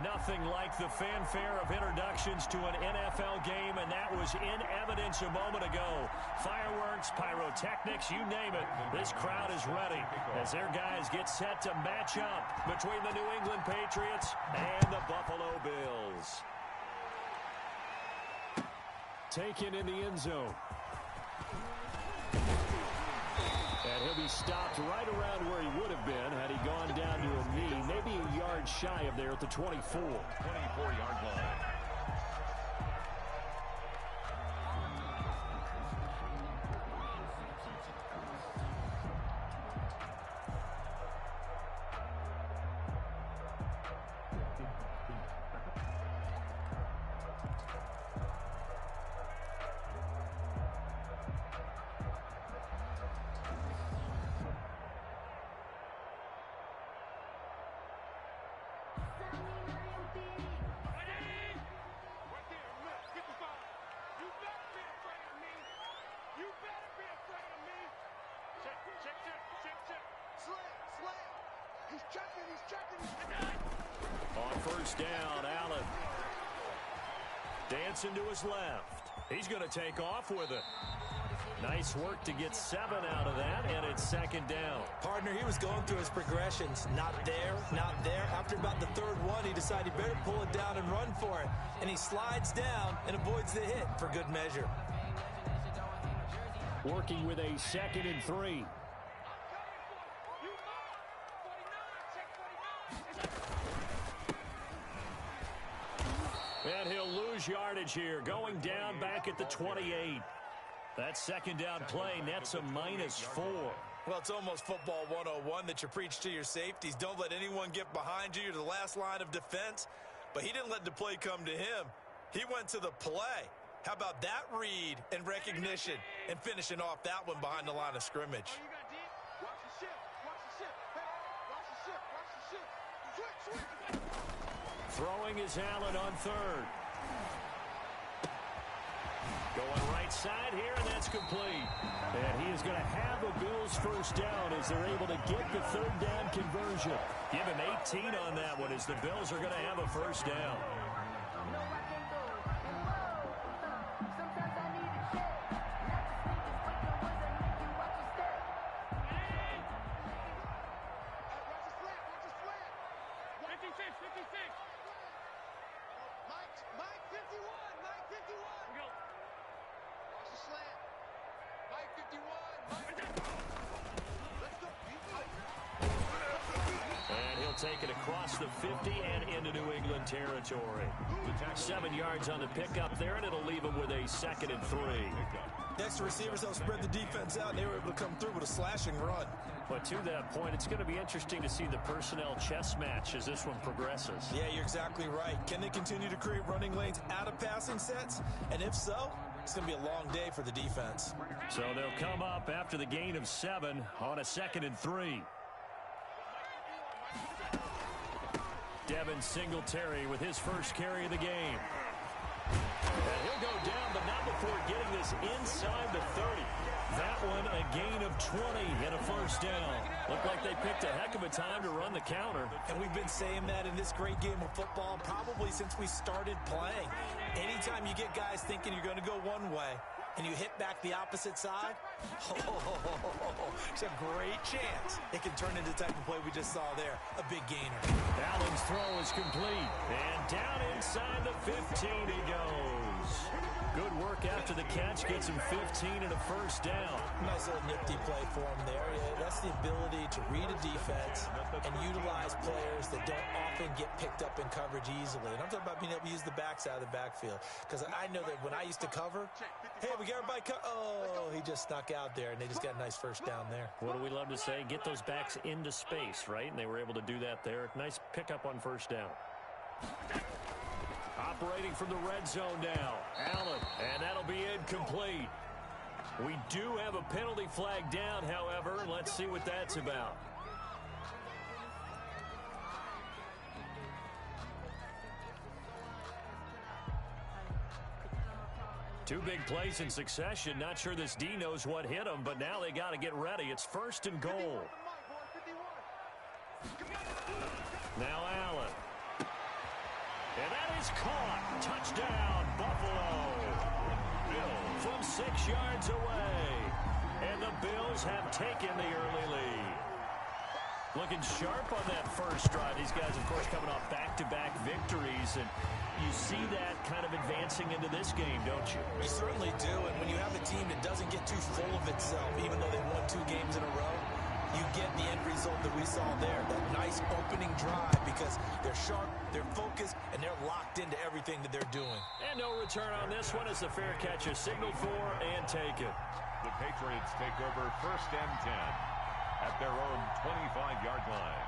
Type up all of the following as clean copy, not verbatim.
Nothing like the fanfare of introductions to an NFL game, and that was in evidence a moment ago. Fireworks, pyrotechnics, you name it. This crowd is ready as their guys get set to match up between the New England Patriots and the Buffalo Bills. Taken in the end zone. And he'll be stopped right around where he would have been had he gone down to a knee, maybe a yard shy of there at the 24. 24-yard line. On first down, Allen. Dancing to his left. He's going to take off with it. Nice work to get 7 out of that, and it's second down. Partner, he was going through his progressions. Not there, not there. After about the third one, he decided he better pull it down and run for it. And he slides down and avoids the hit for good measure. Working with a 2nd and 3. And he'll lose yardage here, going down back at the 28. That second down play nets a -4. Well, it's almost football 101 that you preach to your safeties. Don't let anyone get behind you. You're the last line of defense. But he didn't let the play come to him. He went to the play. How about that read and recognition and finishing off that one behind the line of scrimmage? Throwing is Allen on 3rd. Going right side here, and that's complete. And he is going to have a Bills first down as they're able to get the 3rd down conversion. Give him 18 on that one as the Bills are going to have a first down. Take it across the 50 and into New England territory. 7 yards on the pickup there, and it'll leave him with a 2nd and 3. Next, the receivers help spread the defense out, and they were able to come through with a slashing run. But to that point, it's going to be interesting to see the personnel chess match as this one progresses. Yeah, you're exactly right. Can they continue to create running lanes out of passing sets? And if so, it's going to be a long day for the defense. So they'll come up after the gain of 7 on a 2nd and 3. Devin Singletary with his first carry of the game. And he'll go down, but not before getting this inside the 30. That one a gain of 20 and a first down. Looked like they picked a heck of a time to run the counter. And we've been saying that in this great game of football probably since we started playing. Anytime you get guys thinking you're going to go one way and you hit back the opposite side, it's a great chance it can turn into the type of play we just saw there, a big gainer. Allen's throw is complete, and down inside the 15 he goes. Good work after the catch, gets him 15 and a first down. Nice little nifty play for him there. Yeah, that's the ability to read a defense and utilize players that don't often get picked up in coverage easily. And I'm talking about being able to use the backs out of the backfield. Because I know that when I used to cover, hey, we got everybody oh, he just snuck out there, and they just got a nice first down there. What do we love to say? Get those backs into space, right? And they were able to do that there. Nice pickup on first down. Operating from the red zone now, Allen, and that'll be incomplete. We do have a penalty flag down, however. Let's see what that's about. Two big plays in succession. Not sure this D knows what hit him, but now they got to get ready. It's 1st and goal. Now Allen. is caught. Touchdown, Buffalo. From 6 yards away. And the Bills have taken the early lead. Looking sharp on that first drive. These guys, of course, coming off back-to-back victories. And you see that kind of advancing into this game, don't you? You certainly do. And when you have a team that doesn't get too full of itself, even though they won 2 games in a row, you get the end result that we saw there. That nice opening drive because they're sharp, they're focused, and they're locked into everything that they're doing. And no return on this one as the fair catch is signaled for and taken. The Patriots take over 1st and 10 at their own 25-yard line.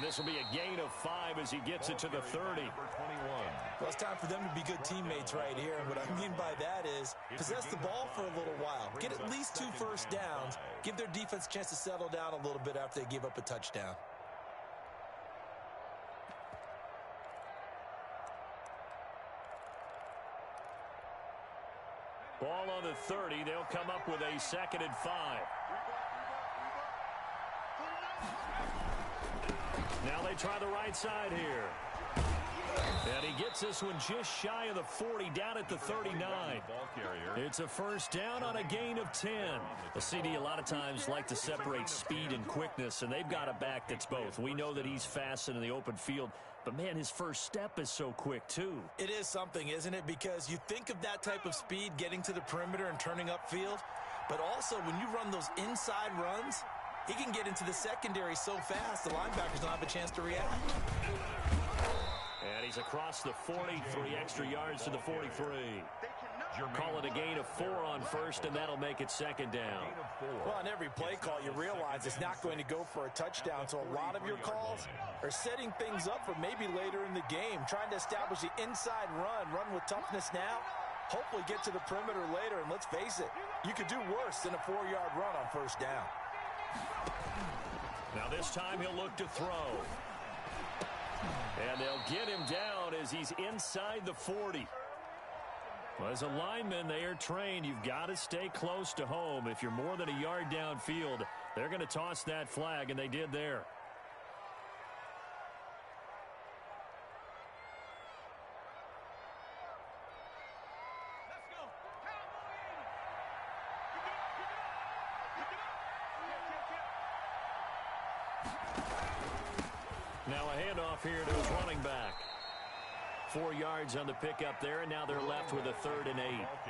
This will be a gain of 5 as he gets it to the 30. Well, it's time for them to be good teammates right here. And what I mean by that is possess the ball for a little while. Get at least 2 first downs. Give their defense a chance to settle down a little bit after they give up a touchdown. Ball on the 30. They'll come up with a 2nd and 5. Now they try the right side here. And he gets this one just shy of the 40, down at the 39. It's a first down on a gain of 10. The CD a lot of times like to separate speed and quickness, and they've got a back that's both. We know that he's fast in the open field, but, man, his first step is so quick, too. It is something, isn't it? Because you think of that type of speed getting to the perimeter and turning upfield, but also when you run those inside runs, he can get into the secondary so fast, the linebackers don't have a chance to react. And he's across the 40, 3 extra yards to the 43. Call it a gain of 4 on first, and that'll make it 2nd down. Well, on every play call, you realize it's not going to go for a touchdown, so a lot of your calls are setting things up for maybe later in the game, trying to establish the inside run with toughness now, hopefully get to the perimeter later, and let's face it, you could do worse than a 4-yard run on first down. Now this time he'll look to throw. And they'll get him down as he's inside the 40. Well, as a lineman, they are trained. You've got to stay close to home. If you're more than a yard downfield, they're going to toss that flag, and they did there. Now a handoff here to his running back. 4 yards on the pickup there, and now they're left with a 3rd and 8.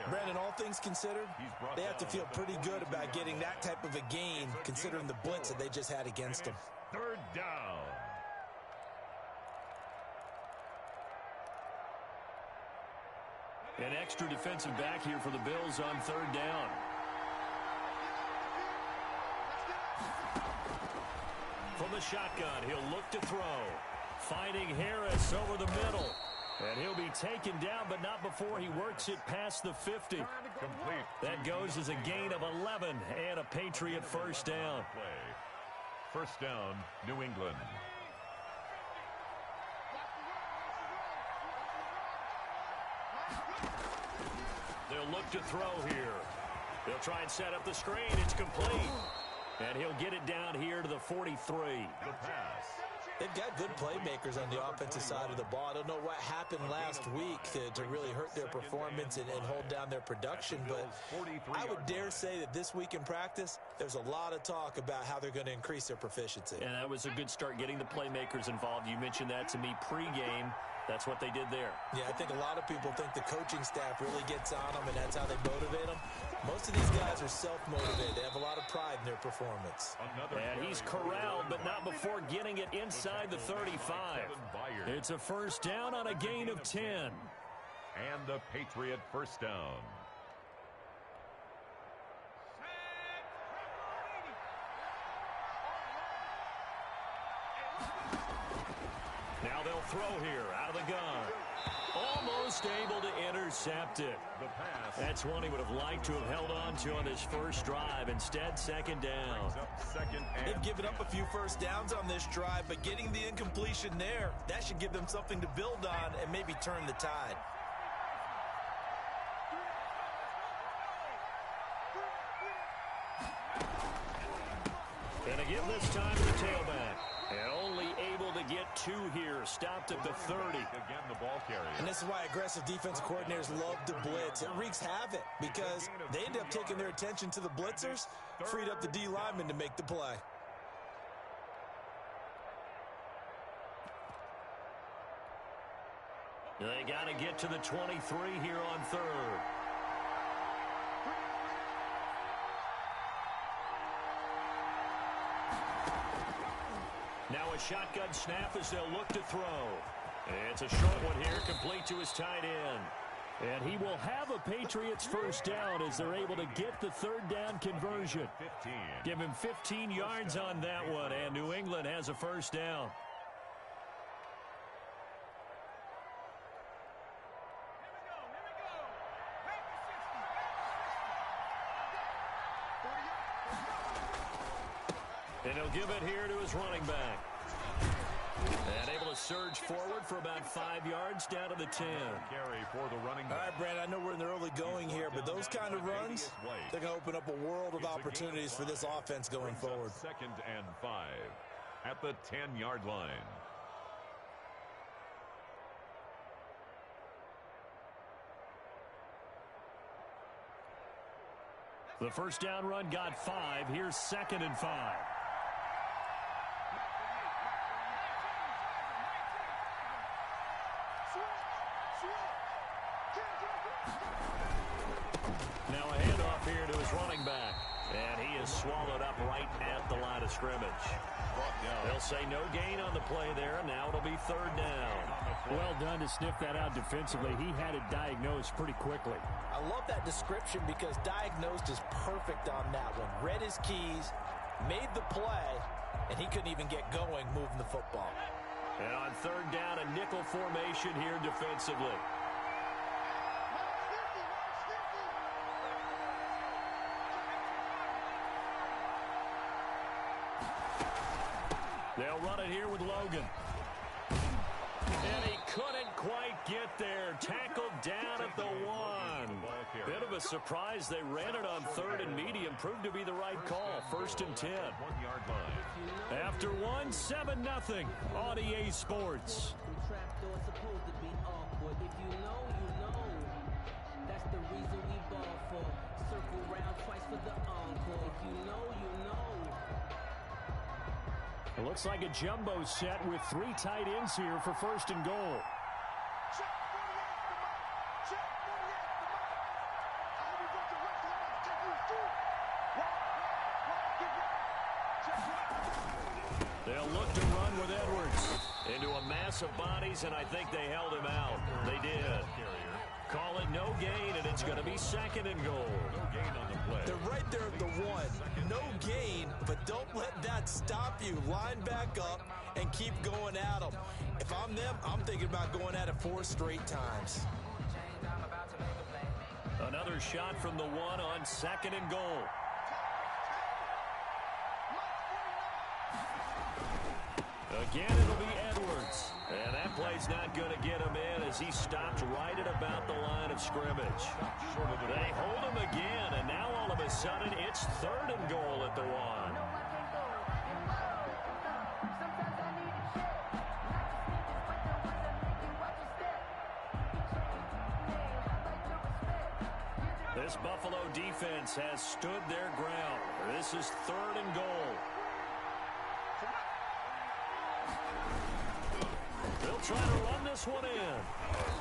Brandon, all things considered, they have to feel pretty good about getting that type of a gain, considering the blitz that they just had against them. 3rd down. An extra defensive back here for the Bills on 3rd down. From the shotgun, he'll look to throw. Finding Harris over the middle. And he'll be taken down, but not before he works it past the 50. Complete. That goes as a gain of 11 and a Patriot first down. First down, New England. They'll look to throw here. They'll try and set up the screen. It's complete. And he'll get it down here to the 43. The pass. They've got good playmakers on the offensive side of the ball. I don't know what happened last week to really hurt their performance and hold down their production, but I would dare say that this week in practice, there's a lot of talk about how they're going to increase their proficiency. And that was a good start, getting the playmakers involved. You mentioned that to me pregame. That's what they did there. Yeah, I think a lot of people think the coaching staff really gets on them, and that's how they motivate them. Most of these guys are self-motivated. They have a lot of pride in their performance. And he's corralled, but not before getting it inside the 35. It's a first down on a gain of 10. And the Patriot first down. Now they'll throw here out of the gun. Almost able to intercept it. That's one he would have liked to have held on to on his first drive. Instead, second down. They've given up a few first downs on this drive, but getting the incompletion there, that should give them something to build on and maybe turn the tide. And again this time to the tailback. And only able to get 2 here. Stopped at the 30. Again, the ball carrier. And this is why aggressive defensive coordinators love to blitz. It wreaks havoc because they end up taking their attention to the blitzers, freed up the D lineman to make the play. They got to get to the 23 here on third. Now a shotgun snap as they'll look to throw. It's a short one here, complete to his tight end. And he will have a Patriots first down as they're able to get the third down conversion. 15. Give him 15 yards on that one, and New England has a first down. And he'll give it here to his running back. And able to surge forward for about 5 yards down to the 10. Carry for the running back. All right, Brandon, I know we're in the early going here, but those kind of runs, they're going to open up a world of opportunities for this offense going forward. 2nd and 5 at the 10-yard line. The first down run got 5. Here's 2nd and 5. Now a handoff here to his running back. And he is swallowed up right at the line of scrimmage. They'll say no gain on the play there. Now it'll be third down. Well done to sniff that out defensively. He had it diagnosed pretty quickly. I love that description because diagnosed is perfect on that one. Read his keys, made the play, and he couldn't even get going moving the football. And on third down, a nickel formation here defensively. They'll run it here with Logan. And he couldn't quite get there. Tackled down at the 1. Bit of a surprise. They ran it on third and medium. Proved to be the right call. 1st and 10. 1-yard line. After 1, 7-0 on EA Sports. It looks like a jumbo set with 3 tight ends here for 1st and goal. They'll look to run with Edwards into a mass of bodies, and I think they held him out. They did. Call it no gain, and it's going to be 2nd and goal. No gain on the play. They're right there at the 1. No gain, but don't let that stop you. Line back up and keep going at them. If I'm them, I'm thinking about going at it 4 straight times. Another shot from the 1 on 2nd and goal. Again, it'll be Edwards. And that play's not going to get him in as he stopped right at about the line of scrimmage. They hold him again, and now all of a sudden it's 3rd and goal at the 1. This Buffalo defense has stood their ground. This is 3rd and goal. They'll try to run this one in.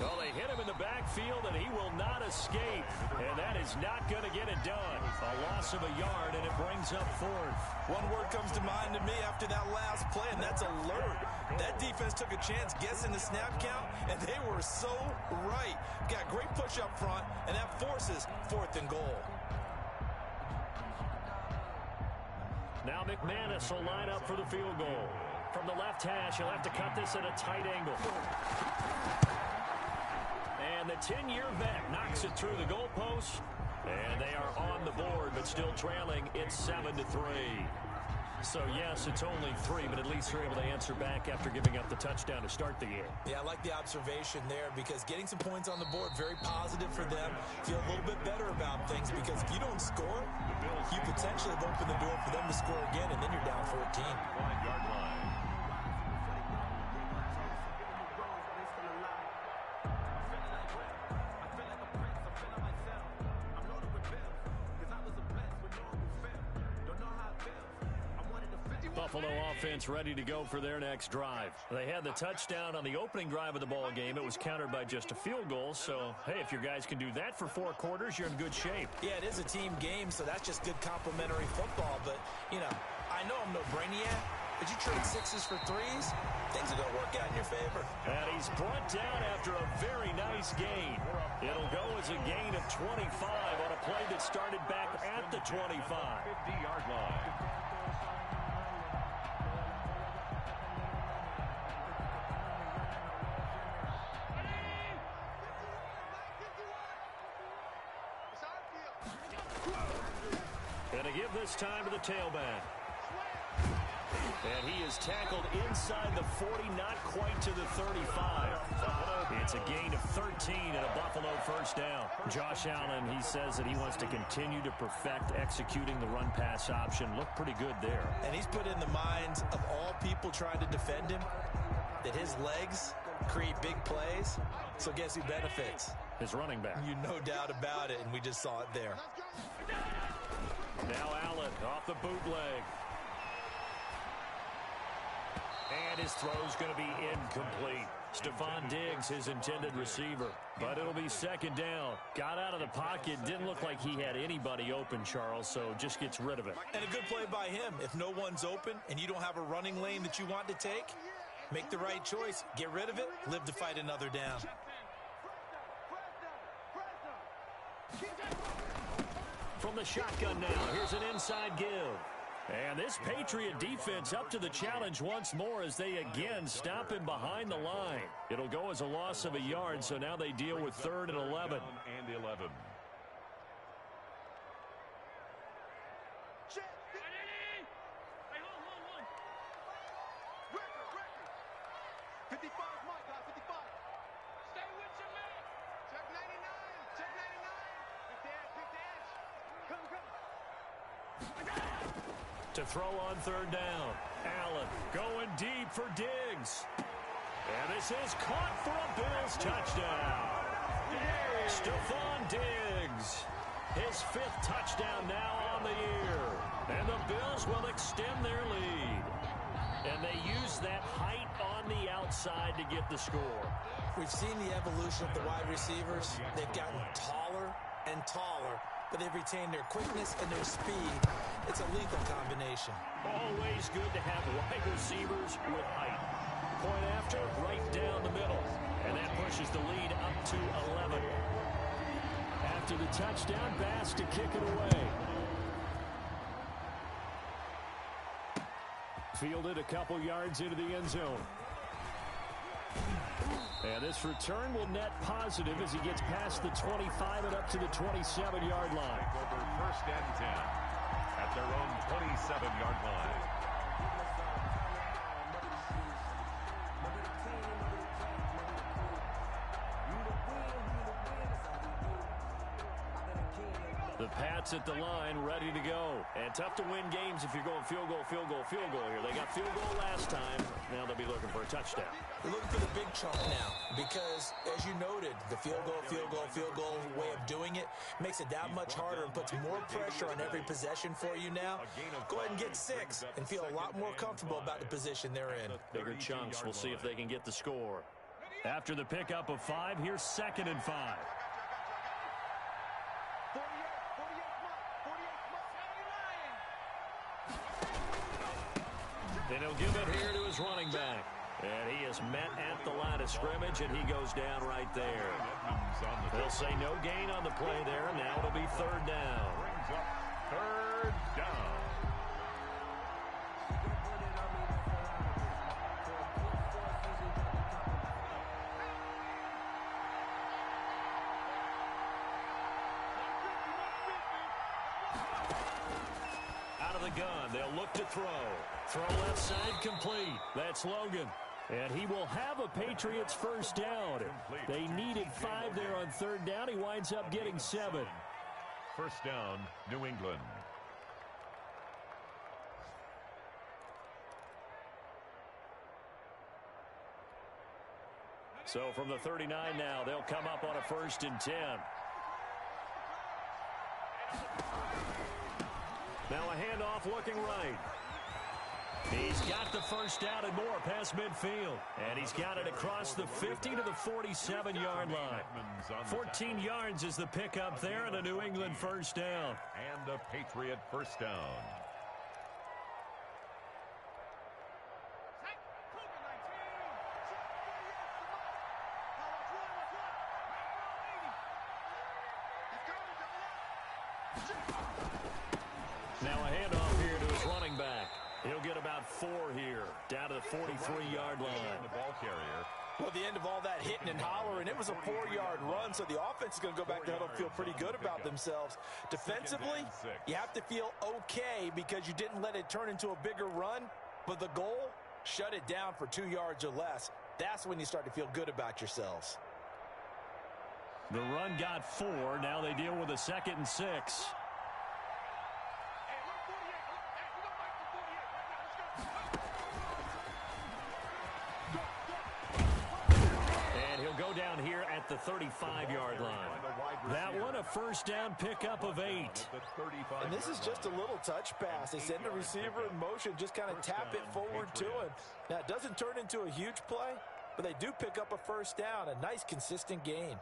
Well, they hit him in the backfield, and he will not escape. And that is not going to get it done. A loss of a yard, and it brings up 4th. One word comes to mind to me after that last play, and that's alert. That defense took a chance guessing the snap count, and they were so right. Got great push up front, and that forces 4th and goal. Now McManus will line up for the field goal. From the left Tash. He'll have to cut this at a tight angle. And the 10-year vet knocks it through the goalpost. And they are on the board, but still trailing. It's 7-3. So, yes, it's only 3, but at least they're able to answer back after giving up the touchdown to start the game. Yeah, I like the observation there because getting some points on the board, very positive for them. Feel a little bit better about things because if you don't score, you potentially have opened the door for them to score again, and then you're down 14. 5-yard line. Buffalo offense ready to go for their next drive. They had the touchdown on the opening drive of the ball game. It was countered by just a field goal. So, hey, if your guys can do that for 4 quarters, you're in good shape. Yeah, it is a team game, so that's just good complimentary football. But, you know, I know I'm no brainiac, but you trade 6s for 3s, things are going to work out in your favor. And he's brought down after a very nice gain. It'll go as a gain of 25 on a play that started back at the 25. 50-yard line. And to give this time to the tailback. And he is tackled inside the 40, not quite to the 35. It's a gain of 13 and a Buffalo first down. Josh Allen, he says that he wants to continue to perfect executing the run-pass option. Looked pretty good there. And he's put in the minds of all people trying to defend him that his legs create big plays. So guess who benefits? His running back. You no doubt about it, and we just saw it there. Now Allen off the bootleg. And his throw's going to be incomplete. Stephon Diggs, his intended receiver. But it'll be second down. Got out of the pocket. Didn't look like he had anybody open, Charles, so just gets rid of it. And a good play by him. If no one's open and you don't have a running lane that you want to take, make the right choice. Get rid of it. Live to fight another down. From the shotgun now, here's an inside give. And this Patriot defense up to the challenge once more as they again stop him behind the line. It'll go as a loss of a yard, so now they deal with 3rd and 11. And 11. To throw on 3rd down. Allen going deep for Diggs. And this is caught for a Bills touchdown. Stephon Diggs. His 5th touchdown now on the year. And the Bills will extend their lead. And they use that height on the outside to get the score. We've seen the evolution of the wide receivers. They've gotten taller and taller, but they've retained their quickness and their speed. It's a lethal combination. Always good to have wide receivers with height. Point after, right down the middle. And that pushes the lead up to 11. After the touchdown, Bass to kick it away. Fielded a couple yards into the end zone. And this return will net positive as he gets past the 25 and up to the 27-yard line. Over 1st and 10 at their own 27-yard line. The Pats at the line, ready to go. And tough to win games if you're going field goal, field goal, field goal here. They got field goal last time. Now they'll be looking for a touchdown. They're looking for the big chunk now because, as you noted, the field goal way of doing it makes it that much harder and puts more pressure on every possession for you now. Go ahead and get 6 and feel a lot more comfortable about the position they're in. Bigger chunks. We'll see if they can get the score. After the pickup of 5, here's 2nd and 5. And he'll give it here to his running back. And he is met at the line of scrimmage, and he goes down right there. They'll say no gain on the play there. Now it'll be 3rd down. Brings up 3rd down. the gun. They'll look to throw. Throw left side complete. That's Logan. And he will have a Patriots first down. They needed 5 there on third down. He winds up getting 7. First down, New England. So from the 39 now, they'll come up on a 1st and 10. Now a handoff looking right. He's got the first down and more past midfield. And he's got it across the 50 to the 47-yard line. 14 yards is the pickup there and a New England first down. And a Patriot first down. Now a handoff here to his running back. He'll get about 4 here, down to the 43-yard line. The ball carrier. Well, the end of all that hitting and hollering, it was a 4-yard run, so the offense is going to go back to huddle and feel pretty good about themselves. Defensively, you have to feel okay because you didn't let it turn into a bigger run, but the goal, shut it down for 2 yards or less. That's when you start to feel good about yourselves. The run got 4. Now they deal with a 2nd and 6. Go down here at the 35-yard line. That one a first down pickup of 8. And this is just a little touch pass. They send the receiver in motion, just kind of tap it forward to him. Now, it doesn't turn into a huge play, but they do pick up a first down, a nice consistent gain.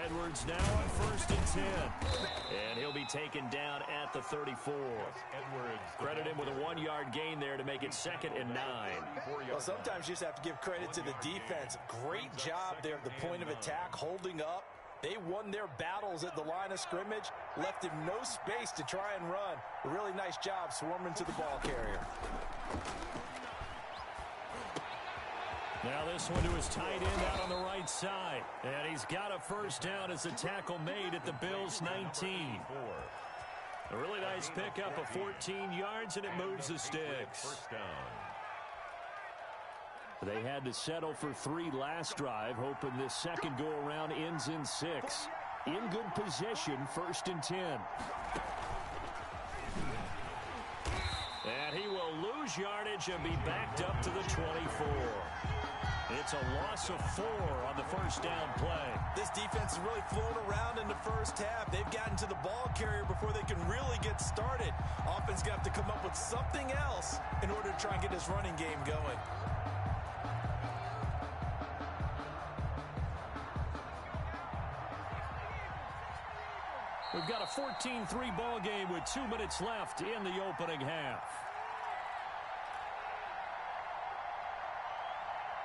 Edwards now on 1st and 10. And he'll be taken down at the 34. Credit him with a 1-yard gain there to make it 2nd and 9. Well, sometimes you just have to give credit to the defense. Great job there at the point of attack, holding up. They won their battles at the line of scrimmage, left him no space to try and run. A really nice job swarming to the ball carrier. Now this one to his tight end out on the right side. And he's got a first down as the tackle made at the Bills' 19. A really nice pickup of 14 yards, and it moves the sticks. First down. They had to settle for 3 last drive, hoping this second go-around ends in 6. In good position, 1st and 10. And he will lose yardage and be backed up to the 24. It's a loss of 4 on the first down play. This defense is really flown around in the first half. They've gotten to the ball carrier before they can really get started. Offense got to come up with something else in order to try and get this running game going. We've got a 14-3 ball game with 2 minutes left in the opening half.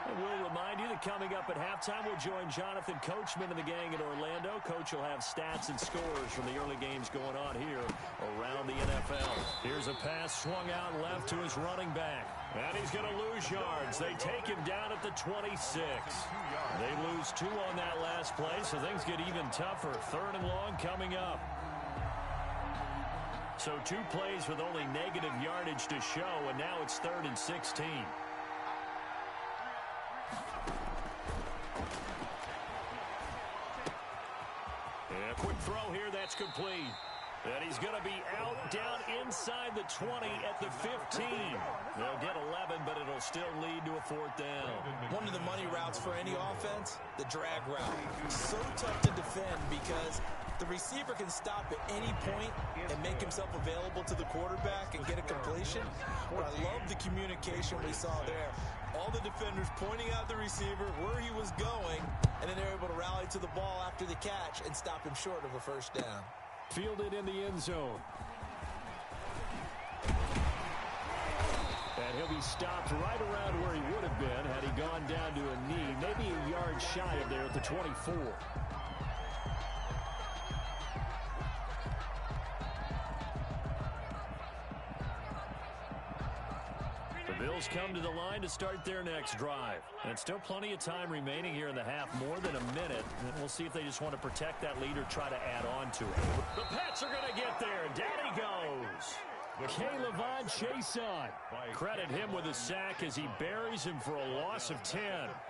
And we'll remind you that coming up at halftime, we'll join Jonathan Coachman and the gang in Orlando. Coach will have stats and scores from the early games going on here around the NFL. Here's a pass swung out left to his running back. And he's going to lose yards. They take him down at the 26. They lose 2 on that last play, so things get even tougher. 3rd and long coming up. So 2 plays with only negative yardage to show, and now it's 3rd and 16. And a quick throw here, that's complete. And he's going to be out down inside the 20 at the 15. They'll get 11, but it'll still lead to a 4th down. One of the money routes for any offense, the drag route. So tough to defend because the receiver can stop at any point and make himself available to the quarterback and get a completion. But I love the communication we saw there. All the defenders pointing out the receiver, where he was going, and then they're able to rally to the ball after the catch and stop him short of a first down. Fielded in the end zone. And he'll be stopped right around where he would have been had he gone down to a knee, maybe a yard shy of there at the 24. Bills come to the line to start their next drive. And still plenty of time remaining here in the half, more than a minute. And we'll see if they just want to protect that lead or try to add on to it. The Pats are going to get there. Down he goes. K'Lavon Chaisson. Credit him with a sack as he buries him for a loss of 10.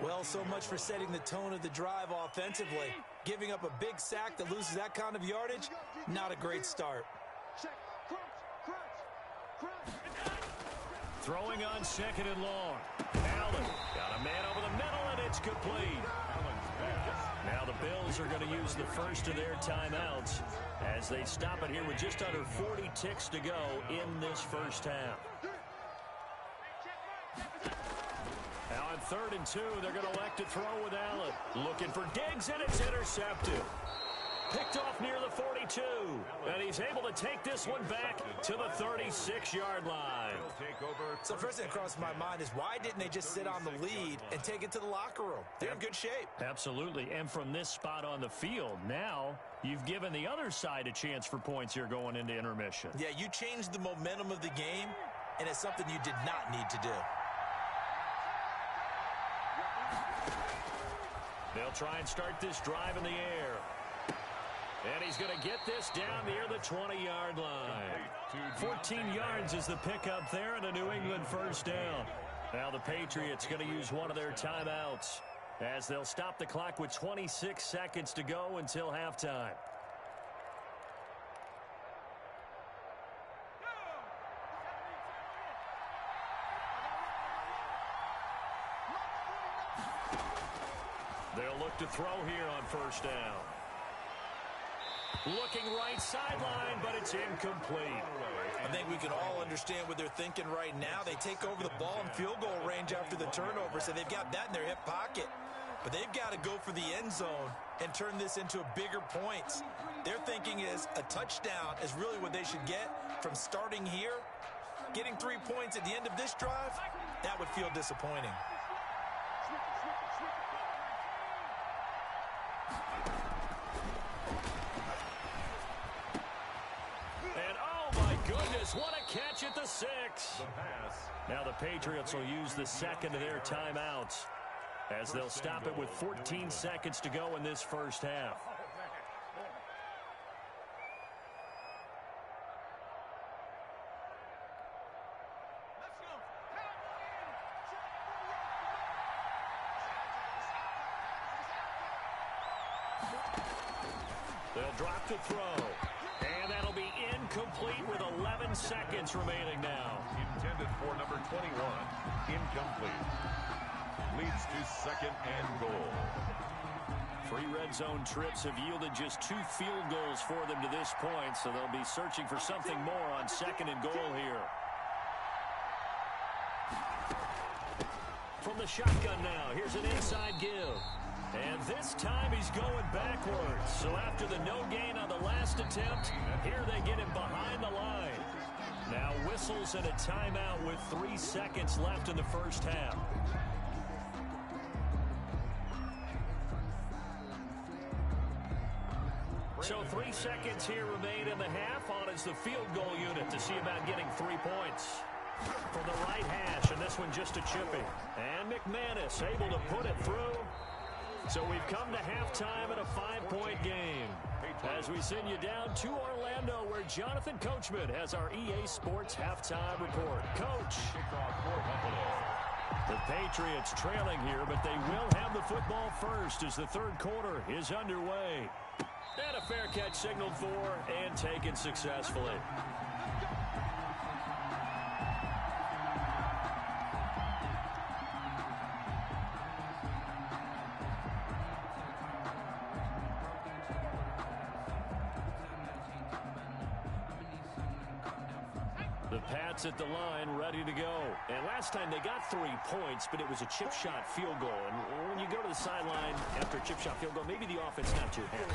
Well, so much for setting the tone of the drive offensively. Giving up a big sack that loses that kind of yardage, not a great start. Throwing on second and long. Allen got a man over the middle, and it's complete. Now the Bills are going to use the first of their timeouts as they stop it here with just under 40 ticks to go in this first half. Now on 3rd and 2, they're going to elect to throw with Allen. Looking for Diggs, and it's intercepted. Picked off near the 42, and he's able to take this one back to the 36-yard line. So first thing that crossed my mind is why didn't they just sit on the lead and take it to the locker room? They're in good shape. Absolutely, and from this spot on the field, now you've given the other side a chance for points here going into intermission. Yeah, you changed the momentum of the game, and it's something you did not need to do. They'll try and start this drive in the air. And he's going to get this down near the 20-yard line. 14 yards is the pickup there, and a New England first down. Now the Patriots going to use one of their timeouts as they'll stop the clock with 26 seconds to go until halftime. They'll look to throw here on first down. Looking right sideline, but it's incomplete. I think we can all understand what they're thinking right now. They take over the ball in field goal range after the turnover, so they've got that in their hip pocket. But they've got to go for the end zone and turn this into bigger points. Their thinking is a touchdown is really what they should get from starting here. Getting 3 points at the end of this drive, that would feel disappointing. What a catch at the 6. Now the Patriots will use the second of their timeouts as they'll stop it with 14 seconds to go in this first half. They'll drop to throw. And that'll be incomplete with 11 seconds remaining now. Intended for number 21. Incomplete. Leads to second and goal. 3 red zone trips have yielded just 2 field goals for them to this point, so they'll be searching for something more on second and goal here. From the shotgun now, here's an inside give. And this time he's going backwards. So after the no gain on the last attempt, here they get him behind the line. Now whistles and a timeout with 3 seconds left in the first half. So 3 seconds here remain in the half. On is the field goal unit to see about getting 3 points. From the right hash, and this one just a chipping. And McManus able to put it through. So we've come to halftime in a 5-point game. As we send you down to Orlando, where Jonathan Coachman has our EA Sports halftime report. Coach. The Patriots trailing here, but they will have the football first as the third quarter is underway. And a fair catch signaled for and taken successfully. The Pats at the line, ready to go. And last time they got 3 points, but it was a chip shot field goal. And when you go to the sideline after a chip shot field goal, maybe the offense not too happy.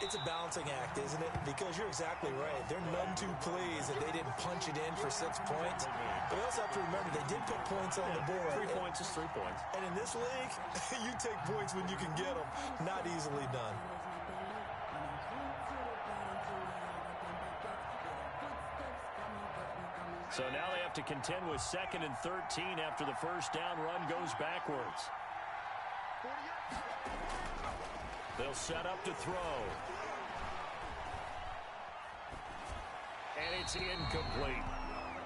It's a balancing act, isn't it? Because you're exactly right. They're none too pleased that they didn't punch it in for 6 points. But we also have to remember they did put points on the board. 3 points is 3 points. And in this league, you take points when you can get them. Not easily done. So now they have to contend with 2nd and 13 after the first down run goes backwards. They'll set up to throw. And it's incomplete.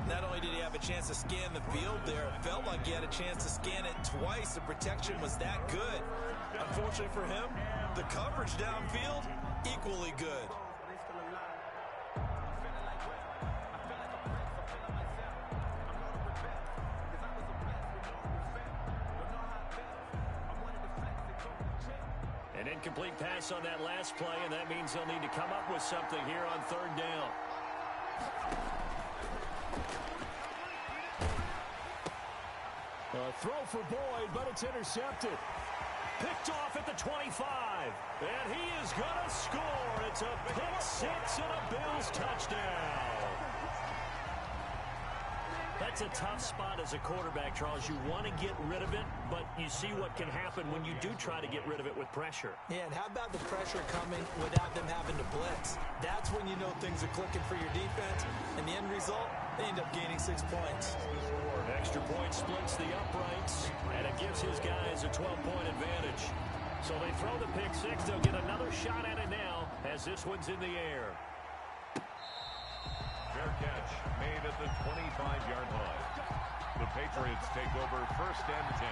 Not only did he have a chance to scan the field there, it felt like he had a chance to scan it twice. The protection was that good. Unfortunately for him, the coverage downfield, equally good. An incomplete pass on that last play, and that means they'll need to come up with something here on 3rd down. A throw for Boyd, but it's intercepted. Picked off at the 25, and he is going to score. It's a pick six and a Bills touchdown. That's a tough spot as a quarterback, Charles. You want to get rid of it, but you see what can happen when you do try to get rid of it with pressure. Yeah, and how about the pressure coming without them having to blitz? That's when you know things are clicking for your defense, and the end result, they end up gaining 6 points. Extra point splits the uprights, and it gives his guys a 12-point advantage. So they throw the pick six. They'll get another shot at it now as this one's in the air. Fair catch made at the 25-yard line. The Patriots take over 1st and 10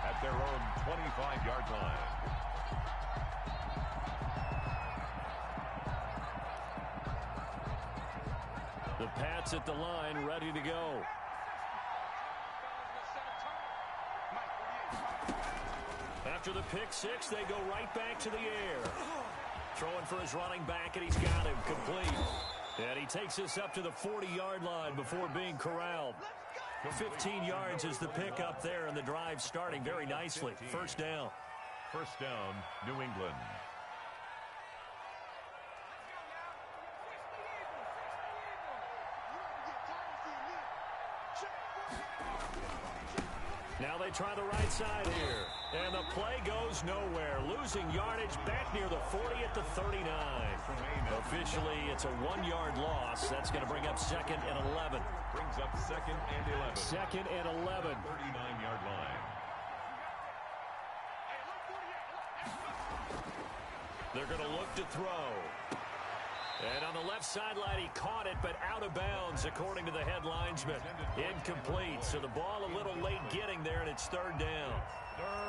at their own 25-yard line. The Pats at the line, ready to go. After the pick six, they go right back to the air. Throwing for his running back, and he's got him complete. And he takes us up to the 40-yard line before being corralled. 15 yards is the pickup there, and the drive starting very nicely. 1st down. 1st down, New England. Now they try the right side here. And the play goes nowhere. Losing yardage back near the 40 at the 39. Officially, it's a 1-yard loss. That's going to bring up 2nd and 11. Brings up 2nd and 11. 2nd and 11. 39-yard line. They're going to look to throw. And on the left sideline, he caught it, but out of bounds, according to the head linesman. Incomplete, so the ball a little late getting there, and it's 3rd down.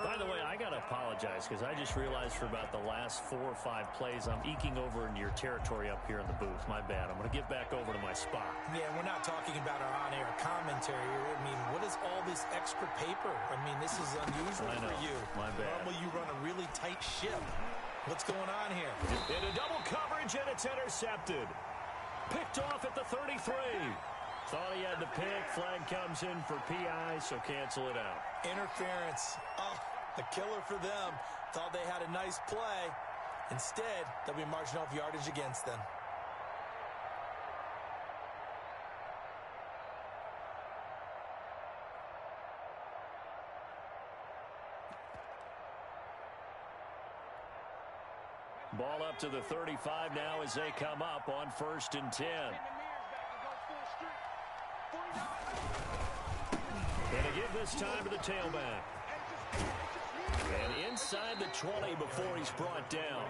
By the way, I got to apologize because I just realized for about the last 4 or 5 plays, I'm eking over into your territory up here in the booth. My bad. I'm going to get back over to my spot. Yeah, we're not talking about our on-air commentary. I mean, what is all this extra paper? I mean, this is unusual for you. My bad. Normally, you run a really tight ship. What's going on here? Into double coverage, and it's intercepted. Picked off at the 33. Thought he had the pick. Flag comes in for PI, so cancel it out. Interference. Oh, a killer for them. Thought they had a nice play. Instead, they'll be marching off yardage against them. Ball up to the 35 now as they come up on 1st and 10. And a give this time to the tailback. And inside the 20 before he's brought down.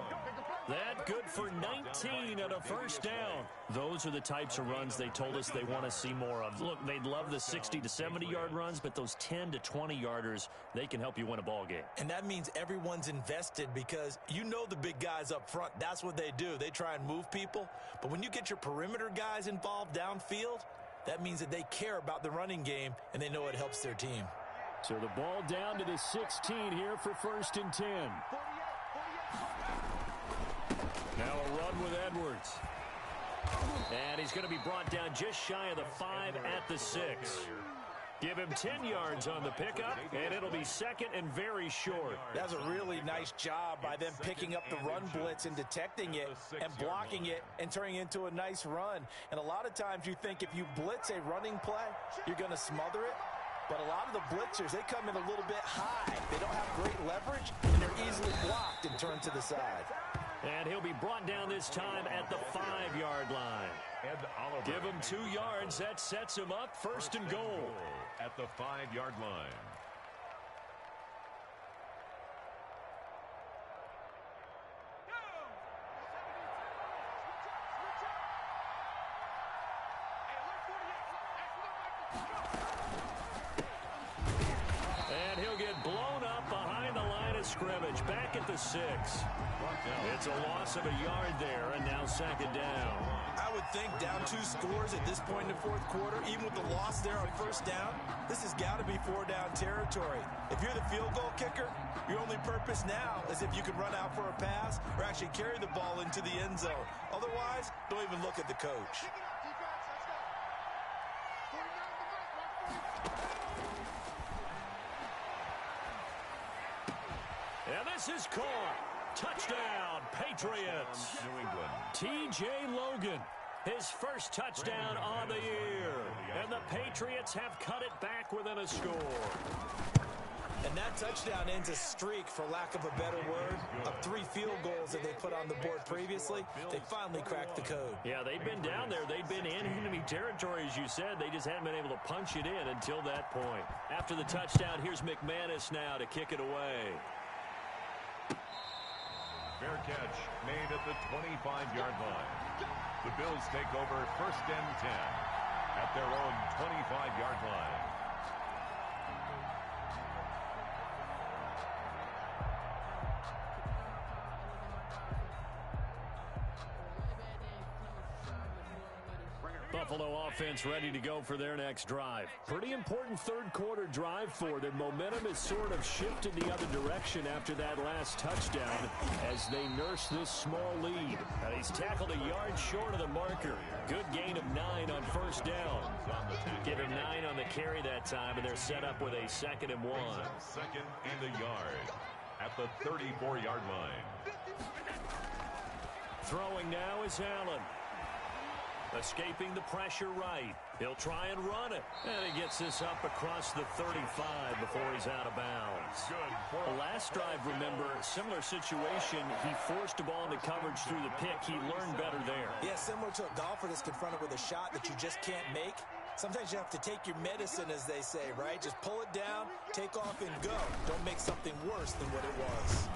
That good for 19 and a 1st down. Those are the types of runs they told us they want to see more of. Look, they'd love the 60 to 70-yard runs, but those 10 to 20-yarders, they can help you win a ball game. And that means everyone's invested because you know the big guys up front, that's what they do. They try and move people. But when you get your perimeter guys involved downfield, that means that they care about the running game and they know it helps their team. So the ball down to the 16 here for 1st and 10. Now a run with Edwards. And he's going to be brought down just shy of the 5 at the 6. Give him 10 yards on the pickup, and it'll be 2nd and very short. That's a really nice job by them picking up the run blitz and detecting it and blocking it and turning it into a nice run. And a lot of times you think if you blitz a running play, you're going to smother it. But a lot of the blitzers, they come in a little bit high. They don't have great leverage, and they're easily blocked and turned to the side. And he'll be brought down this time at the 5-yard line. Give him 2 yards. That sets him up first and goal. At the 5-yard line. And he'll get blown up behind the line of scrimmage. Back at the 6. It's a loss of a yard there, and now second down. I would think down 2 scores at this point in the fourth quarter, even with the loss there on first down, this has got to be 4-down territory. If you're the field goal kicker, your only purpose now is if you can run out for a pass or actually carry the ball into the end zone. Otherwise, don't even look at the coach. And this is caught. Touchdown, Patriots. New England. T.J. Logan, his first touchdown on the year. And the Patriots have cut it back within a score. And that touchdown ends a streak, for lack of a better word, of 3 field goals that they put on the board previously. They finally cracked the code. Yeah, they've been down there. They've been in enemy territory, as you said. They just hadn't been able to punch it in until that point. After the touchdown, here's McManus now to kick it away. Fair catch made at the 25-yard line. The Bills take over first and 10 at their own 25-yard line. Buffalo offense ready to go for their next drive. Pretty important third quarter drive for them. Momentum has sort of shifted the other direction after that last touchdown as they nurse this small lead. He's tackled a yard short of the marker. Good gain of 9 on first down. Give him 9 on the carry that time, and they're set up with a 2nd and 1. Second and a yard at the 34-yard line. Throwing now is Allen. Escaping the pressure right. He'll try and run it. And he gets this up across the 35 before he's out of bounds. The last drive, remember, similar situation. He forced a ball into coverage through the pick. He learned better there. Yeah, similar to a golfer that's confronted with a shot that you just can't make. Sometimes you have to take your medicine, as they say, right? Just pull it down, take off, and go. Don't make something worse than what it was.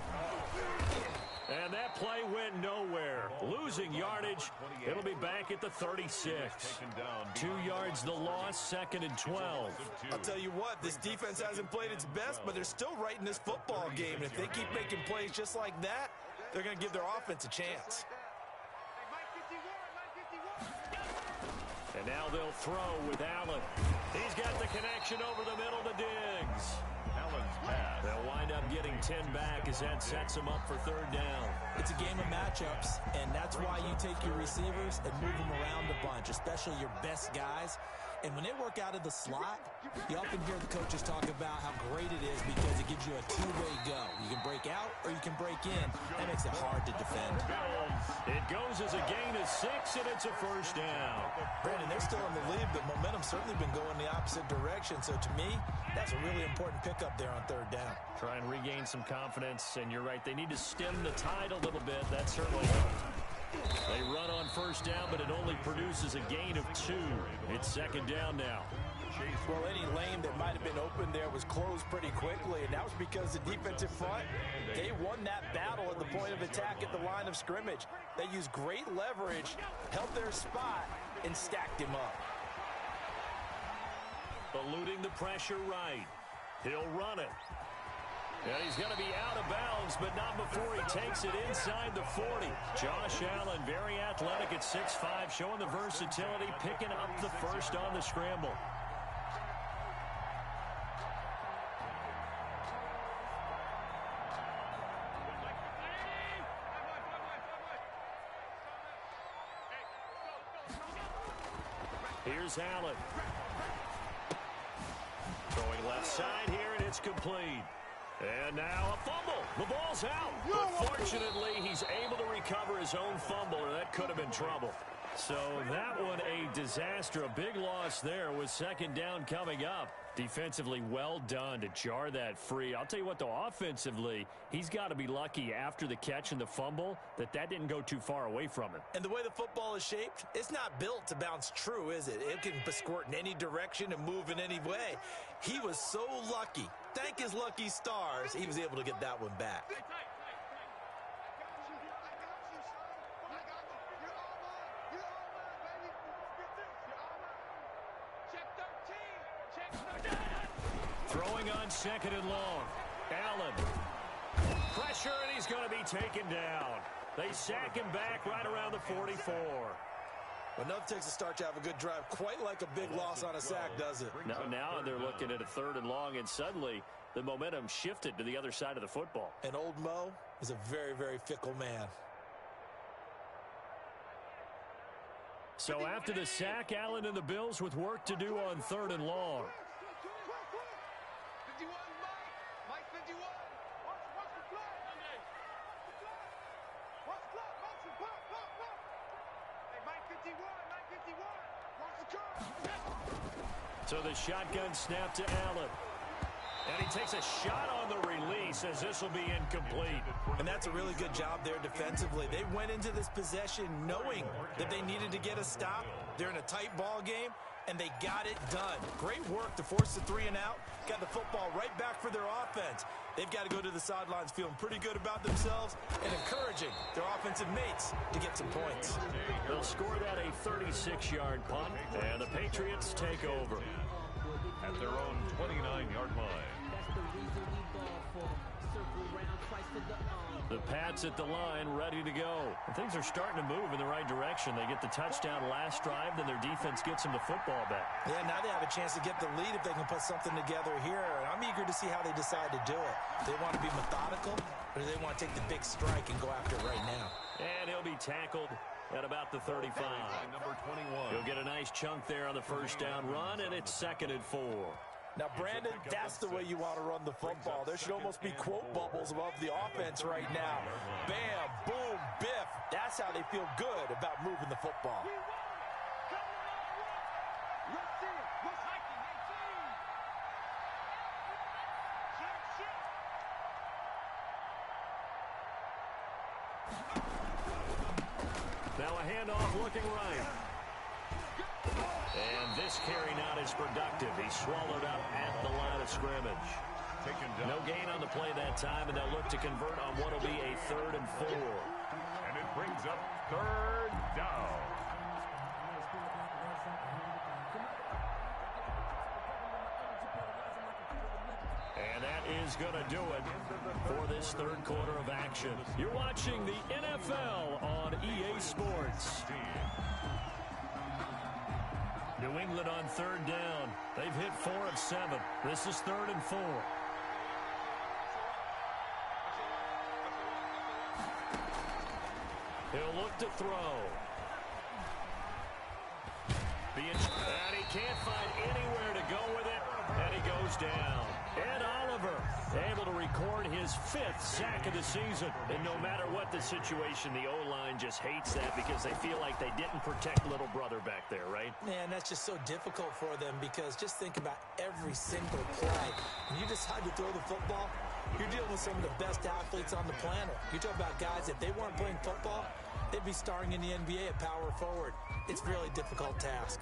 And that play went nowhere. Losing yardage. It'll be back at the 36. 2 yards the loss, 2nd and 12. I'll tell you what, this defense hasn't played its best, but they're still right in this football game. And if they keep making plays just like that, they're going to give their offense a chance. And now they'll throw with Allen. He's got the connection over the middle to Diggs. Allen's pass. They'll wind up getting 10 back as that sets them up for third down. It's a game of matchups, and that's why you take your receivers and move them around a bunch, especially your best guys. And when they work out of the slot, you often hear the coaches talk about how great it is because it gives you a two-way go. You can break out or you can break in. That makes it hard to defend. It goes as a gain of 6, and it's a first down. Brandon, they're still in the lead, but momentum's certainly been going the opposite direction. So to me, that's a really important pickup there on third down. Try and regain some confidence, and you're right. They need to stem the tide a little bit. That certainly helped. They run on first down, but it only produces a gain of 2. It's second down now. Well, any lane that might have been open there was closed pretty quickly, and that was because the defensive front, they won that battle at the point of attack at the line of scrimmage. They used great leverage, held their spot, and stacked him up. Eluding the pressure right. He'll run it. And he's going to be out of bounds, but not before he takes it inside the 40. Josh Allen, very athletic at 6'5", showing the versatility, picking up the first on the scramble. Here's Allen. Throwing left side here, and it's complete. And now a fumble. The ball's out. But fortunately, he's able to recover his own fumble, or that could have been trouble. So that one a disaster. A big loss there with second down coming up. Defensively well done to jar that free. I'll tell you what, though, offensively, he's got to be lucky after the catch and the fumble that didn't go too far away from him. And the way the football is shaped, it's not built to bounce true, is it? It can squirt in any direction and move in any way. He was so lucky. Thank his lucky stars, he was able to get that one back. Throwing on second and long. Allen. Pressure, and he's going to be taken down. They sack him back right around the 44. Well, nothing takes a start to have a good drive, quite like a big loss on a sack, does it? Now they're looking at a third and long, and suddenly the momentum shifted to the other side of the football. And old Mo is a very, very fickle man. So after the sack, Allen and the Bills with work to do on third and long. So the shotgun snap to Allen. And he takes a shot on the release as this will be incomplete. And that's a really good job there defensively. They went into this possession knowing that they needed to get a stop. They're in a tight ball game, and they got it done. Great work to force the 3 and out. Got the football right back for their offense. They've got to go to the sidelines feeling pretty good about themselves and encouraging their offensive mates to get some points. They'll score that a 36-yard punt, and the Patriots take over at their own 29-yard line. The Pats at the line, ready to go. And things are starting to move in the right direction. They get the touchdown last drive, then their defense gets them the football back. Yeah, now they have a chance to get the lead if they can put something together here. And I'm eager to see how they decide to do it. Do they want to be methodical, or do they want to take the big strike and go after it right now? And he'll be tackled at about the 35. Number 21. He'll get a nice chunk there on the first down run, and it's 2nd and 4. Now, Brandon, that's the way you want to run the football. There should almost be quote bubbles above the offense right now. Bam, boom, biff. That's how they feel good about moving the football. Now a handoff looking right. And this carry not as productive. He's swallowed up at the line of scrimmage. No gain on the play that time, and they'll look to convert on what will be a 3rd and 4. And it brings up 3rd down. And that is going to do it for this third quarter of action. You're watching the NFL on EA Sports. New England on 3rd down. They've hit 4 of 7. This is 3rd and 4. He'll look to throw. And he can't find anywhere to go with it, and he goes down. Ed Oliver able to record his 5th sack of the season. And no matter what the situation, the O-line just hates that because they feel like they didn't protect little brother back there, right? Man, that's just so difficult for them because just think about every single play. When you decide to throw the football, you're dealing with some of the best athletes on the planet. You're talking about guys, if they weren't playing football, they'd be starring in the NBA at power forward. It's a really difficult task.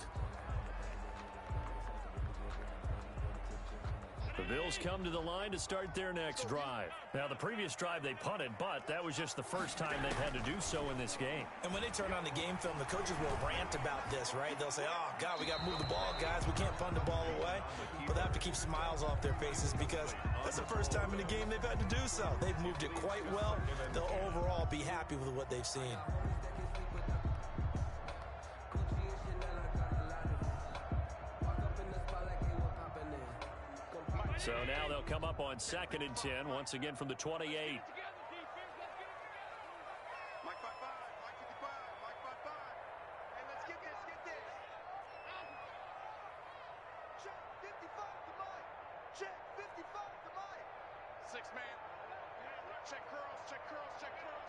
The Bills come to the line to start their next drive. Now, the previous drive they punted, but that was just the first time they've had to do so in this game. And when they turn on the game film, the coaches will rant about this, right? They'll say, oh, God, we got to move the ball, guys. We can't punt the ball away. But they have to keep smiles off their faces because that's the first time in the game they've had to do so. They've moved it quite well. They'll overall be happy with what they've seen. So now they'll come up on 2nd and 10, once again from the 28. Mike 5-5, Mike 55, Mike 5-5. Hey, let's get this, Check 55 to Mike. Check 55 to Mike. 6-man. Check curls, check curls, check curls.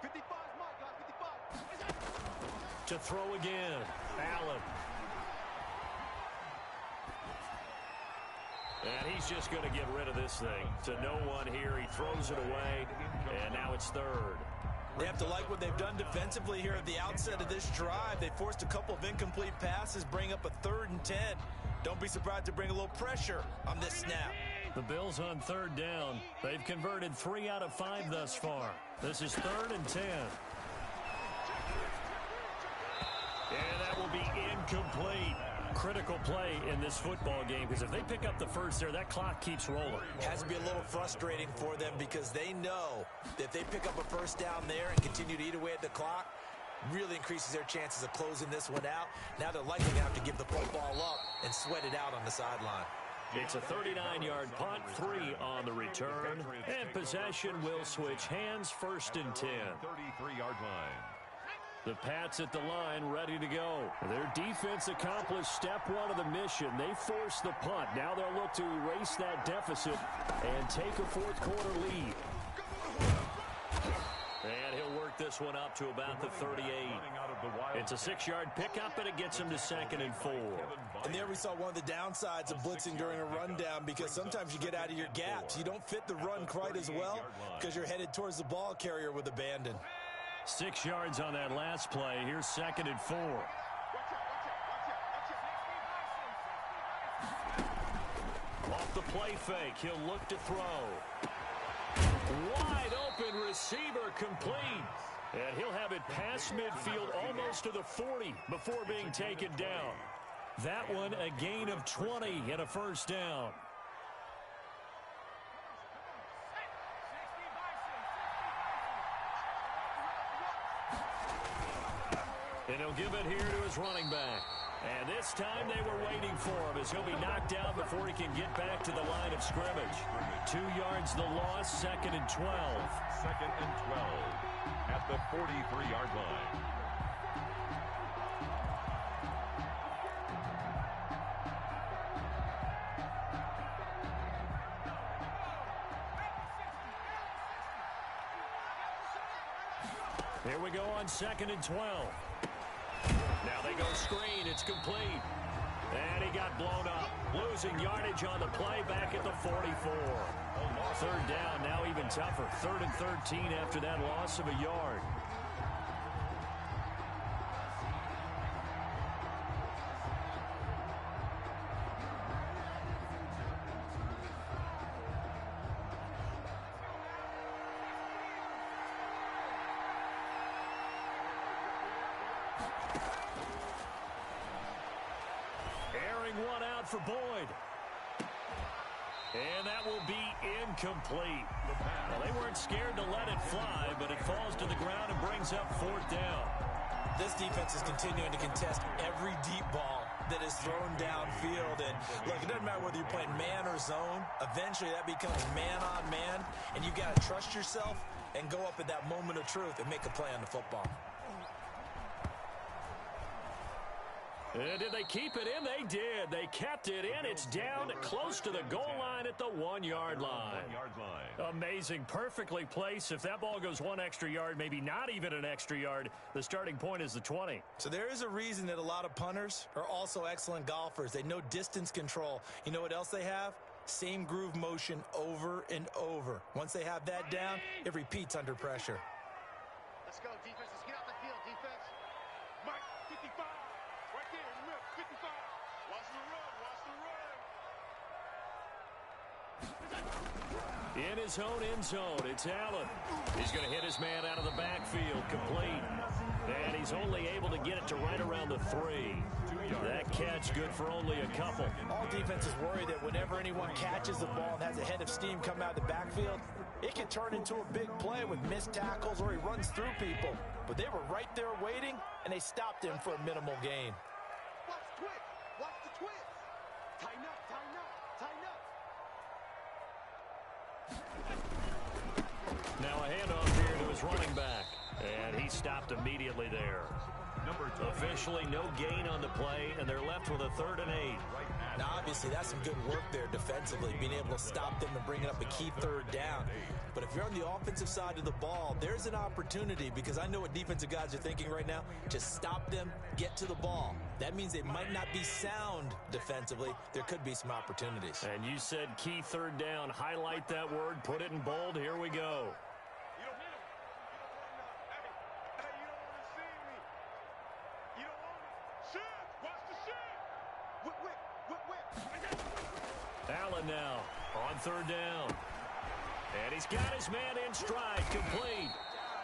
55 is Mike, guys, 55. To throw again. Allen. And he's just going to get rid of this thing. To no one here. He throws it away. And now it's third. They have to like what they've done defensively here at the outset of this drive. They forced a couple of incomplete passes, bring up a 3rd and 10. Don't be surprised to bring a little pressure on this snap. The Bills on 3rd down. They've converted 3 out of 5 thus far. This is 3rd and 10. And that will be incomplete. Critical play in this football game, because if they pick up the first there, that clock keeps rolling. Has to be a little frustrating for them because they know that if they pick up a first down there and continue to eat away at the clock, really increases their chances of closing this one out. Now they're likely to have to give the football up and sweat it out on the sideline. It's a 39-yard punt, 3 on the return, and possession will switch hands, 1st and 10. 33-yard line. The Pats at the line, ready to go. Their defense accomplished step 1 of the mission. They forced the punt. Now they'll look to erase that deficit and take a 4th quarter lead. And he'll work this one up to about the 38. It's a 6-yard pickup, and it gets him to 2nd and 4. And there we saw one of the downsides of blitzing during a rundown, because sometimes you get out of your gaps. You don't fit the run quite as well because you're headed towards the ball carrier with abandon. 6 yards on that last play. Here's 2nd and 4. Off the play fake, he'll look to throw. Wide open receiver, complete. And he'll have it past midfield almost to the 40 before being taken down. That one a gain of 20 and a first down. And he'll give it here to his running back. And this time they were waiting for him, as he'll be knocked down before he can get back to the line of scrimmage. 2 yards the loss, 2nd and 12. 2nd and 12 at the 43-yard line. Here we go on 2nd and 12. Now they go screen. It's complete. And he got blown up. Losing yardage on the play back at the 44. 3rd down, now even tougher. 3rd and 13 after that loss of a yard. One out for Boyd. And that will be incomplete. Well, they weren't scared to let it fly, but it falls to the ground and brings up 4th down. This defense is continuing to contest every deep ball that is thrown downfield. And look, it doesn't matter whether you're playing man or zone. Eventually that becomes man on man, and you've got to trust yourself and go up at that moment of truth and make a play on the football. And did they keep it in? They did. They kept it in. It's down close to the goal line at the 1-yard line. Amazing. Perfectly placed. If that ball goes 1 extra yard, maybe not even an extra yard, the starting point is the 20. So there is a reason that a lot of punters are also excellent golfers. They know distance control. You know what else they have? Same groove motion over and over. Once they have that down, it repeats under pressure. Let's go, defense. Let's get out the field, defense. Mark 55. Right there in the middle, 55. Watch the run, watch the run. In his own end zone, it's Allen. He's going to hit his man out of the backfield, complete. And he's only able to get it to right around the 3. That catch good for only a couple. All defenses worry that whenever anyone catches the ball and has a head of steam come out of the backfield, it can turn into a big play with missed tackles or he runs through people. But they were right there waiting, and they stopped him for a minimal gain. Watch the twist. Watch the twist. Tighten up, tighten up, tighten up. Now a handoff here to his running back. And he stopped immediately there. Officially no gain on the play, and they're left with a 3rd and 8. Now, obviously, that's some good work there defensively, being able to stop them and bring up a key third down. But if you're on the offensive side of the ball, there's an opportunity, because I know what defensive guys are thinking right now, to stop them, get to the ball. That means they might not be sound defensively. There could be some opportunities. And you said key third down. Highlight that word, put it in bold. Here we go. Allen now on third down. And he's got his man in stride, complete.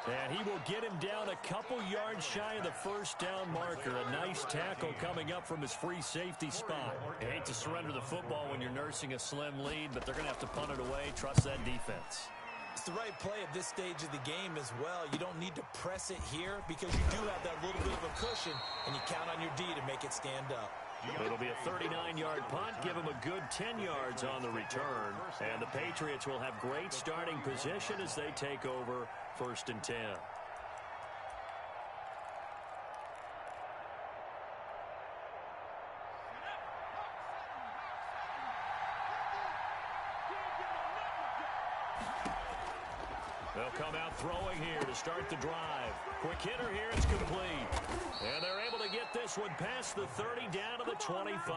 And he will get him down a couple yards shy of the first down marker. A nice tackle coming up from his free safety spot. You hate to surrender the football when you're nursing a slim lead, but they're going to have to punt it away. Trust that defense. It's the right play at this stage of the game as well. You don't need to press it here because you do have that little bit of a cushion, and you count on your D to make it stand up. It'll be a 39-yard punt. Give them a good 10 yards on the return. And the Patriots will have great starting position as they take over 1st and 10. They'll come out throwing here to start the drive. Quick hitter here, it's complete. And they're able to get this one past the 30 down to the 25.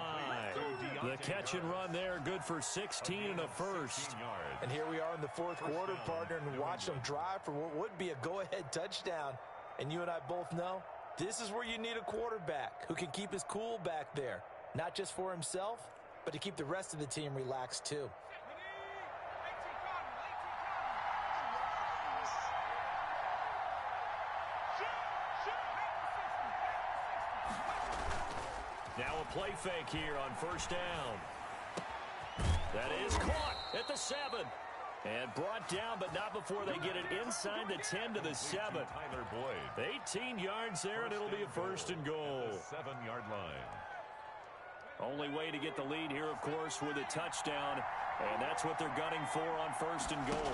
The catch and run there, good for 16 and a first. And here we are in the fourth quarter, partner, and watch them drive for what would be a go-ahead touchdown. And you and I both know this is where you need a quarterback who can keep his cool back there. Not just for himself, but to keep the rest of the team relaxed too. Now a play fake here on first down. That is caught at the 7. And brought down, but not before they get it inside the 10 to the 7. Tyler Boyd. 18 yards there, and it'll be a first and goal. 7-yard line. Only way to get the lead here, of course, with a touchdown. And that's what they're gunning for on first and goal.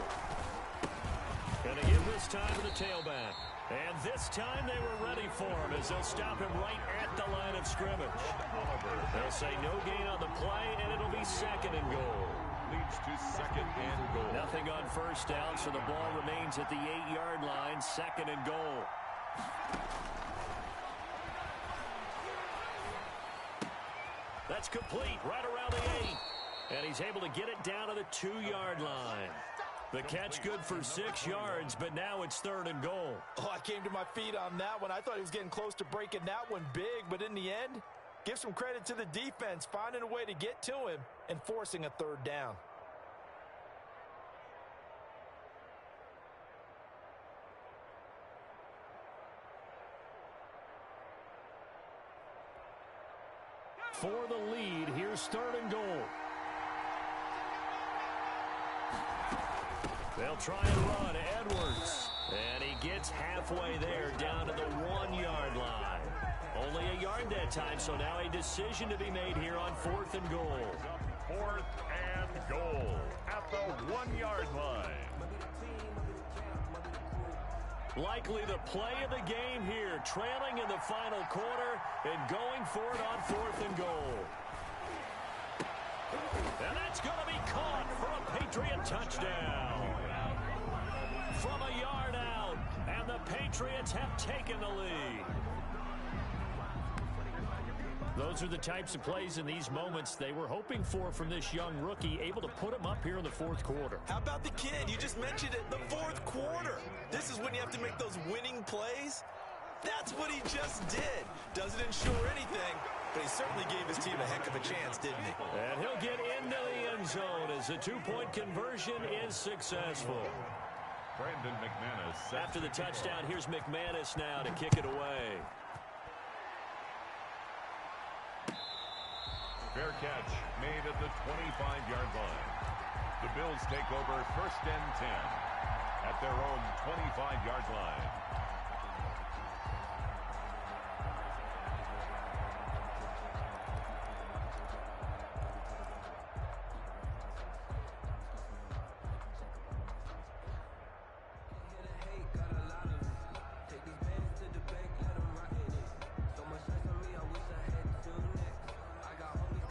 Gonna give this time to the tailback. And this time they were ready for him as they'll stop him right at the line of scrimmage. They'll say no gain on the play, and it'll be 2nd and goal. Leads to 2nd and goal. Nothing on first down, so the ball remains at the 8-yard line, 2nd and goal. That's complete right around the 8. And he's able to get it down to the 2-yard line. The catch good for 6 yards, but now it's 3rd and goal. Oh, I came to my feet on that one. I thought he was getting close to breaking that one big, but in the end, give some credit to the defense, finding a way to get to him and forcing a 3rd down. For the lead, here's 3rd and goal. They'll try and run. Edwards. And he gets halfway there down to the 1-yard line. Only a yard that time, so now a decision to be made here on 4th and goal. 4th and goal at the 1-yard line. Likely the play of the game here, trailing in the final quarter and going for it on 4th and goal. And that's going to be caught for a Patriot touchdown. From a yard out, and the Patriots have taken the lead. Those are the types of plays in these moments they were hoping for from this young rookie, able to put him up here in the 4th quarter. How about the kid? You just mentioned it, the 4th quarter. This is when you have to make those winning plays. That's what he just did. Doesn't ensure anything, but he certainly gave his team a heck of a chance, didn't he? And he'll get into the end zone as the 2-point conversion is successful. Brandon McManus. After the touchdown, here's McManus now to kick it away. Fair catch made at the 25-yard line. The Bills take over 1st and 10 at their own 25-yard line.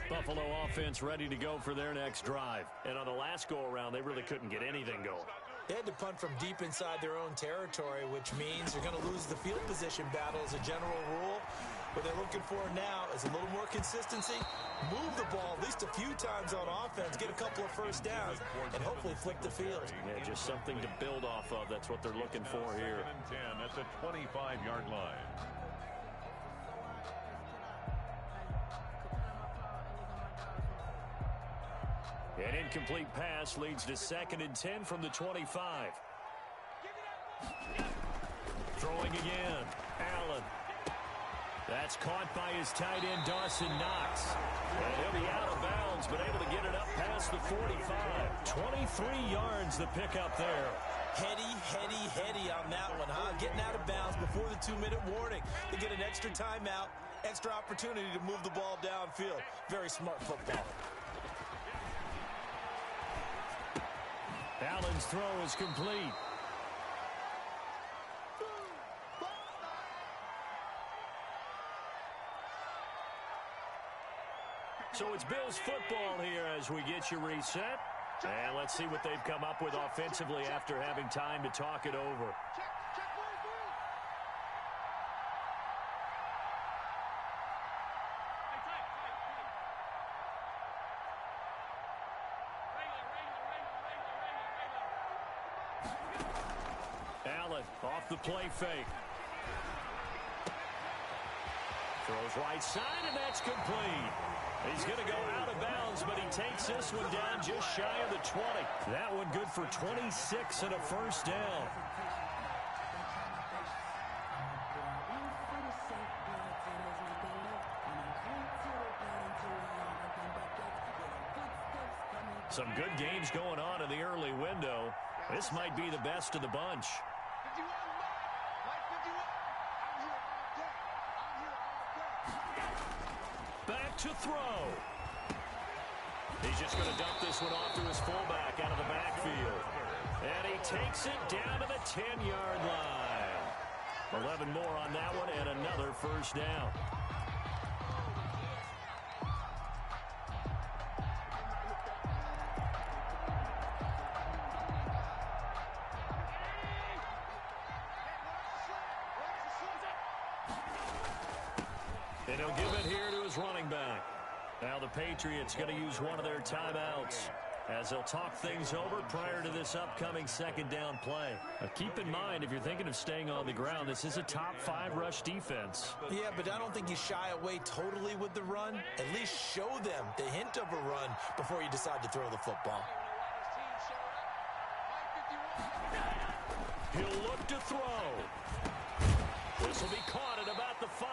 Buffalo offense ready to go for their next drive. And on the last go-around, they really couldn't get anything going. They had to punt from deep inside their own territory, which means you're going to lose the field position battle as a general rule. What they're looking for now is a little more consistency, move the ball at least a few times on offense, get a couple of first downs, and hopefully flip the field. Yeah, just something to build off of. That's what they're looking for here. 10 at the 25-yard line. An incomplete pass leads to 2nd and 10 from the 25. Throwing again. Allen. That's caught by his tight end, Dawson Knox. And he'll be out of bounds, but able to get it up past the 45. 23 yards the pickup there. Heady on that one, huh? Getting out of bounds before the 2-minute warning. They get an extra timeout, extra opportunity to move the ball downfield. Very smart football. Allen's throw is complete. So it's Bills football here as we get you reset. And let's see what they've come up with offensively after having time to talk it over. Allen off the play fake. Throws right side, and that's complete. He's going to go out of bounds, but he takes this one down just shy of the 20. That one good for 26 and a first down. Some good games going on in the early window. This might be the best of the bunch. Back to throw. He's just going to dump this one off to his fullback out of the backfield. And he takes it down to the 10-yard line. 11 more on that one and another first down. And he'll give it here to his running back. Now the Patriots going to use one of their timeouts as they'll talk things over prior to this upcoming second down play. Now keep in mind, if you're thinking of staying on the ground, this is a top 5 rush defense. Yeah, but I don't think you shy away totally with the run. At least show them the hint of a run before you decide to throw the football. He'll look to throw. This will be caught at about the 5.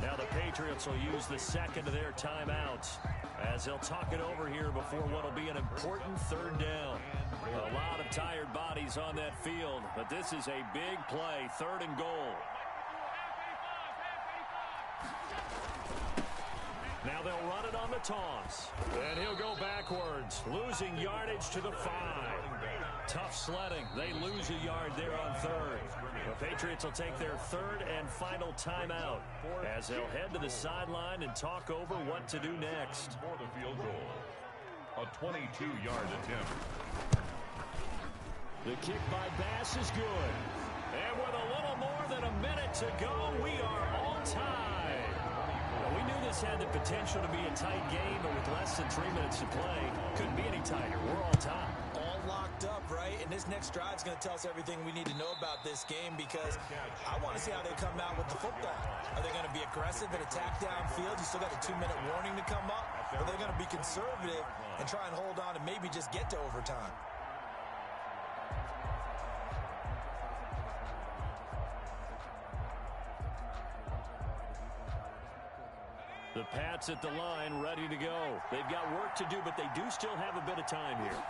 Now the Patriots will use the second of their timeouts as they'll talk it over here before what will be an important third down. A lot of tired bodies on that field, but this is a big play, 3rd and goal. Now they'll run it on the toss. And he'll go backwards, losing yardage to the 5. Tough sledding. They lose a yard there on 3rd. The Patriots will take their 3rd and final timeout as they'll head to the sideline and talk over what to do next. For the field goal, a 22-yard attempt. The kick by Bass is good. And with a little more than a minute to go, we are all tied. Well, we knew this had the potential to be a tight game, but with less than 3 minutes to play, couldn't be any tighter. We're all tied. All locked up, right? And this next drive is going to tell us everything we need to know about this game because I want to see how they come out with the football. Are they going to be aggressive and attack downfield? You still got a 2-minute warning to come up? Or are they going to be conservative and try and hold on and maybe just get to overtime? The Pats at the line, ready to go. They've got work to do, but they do still have a bit of time here.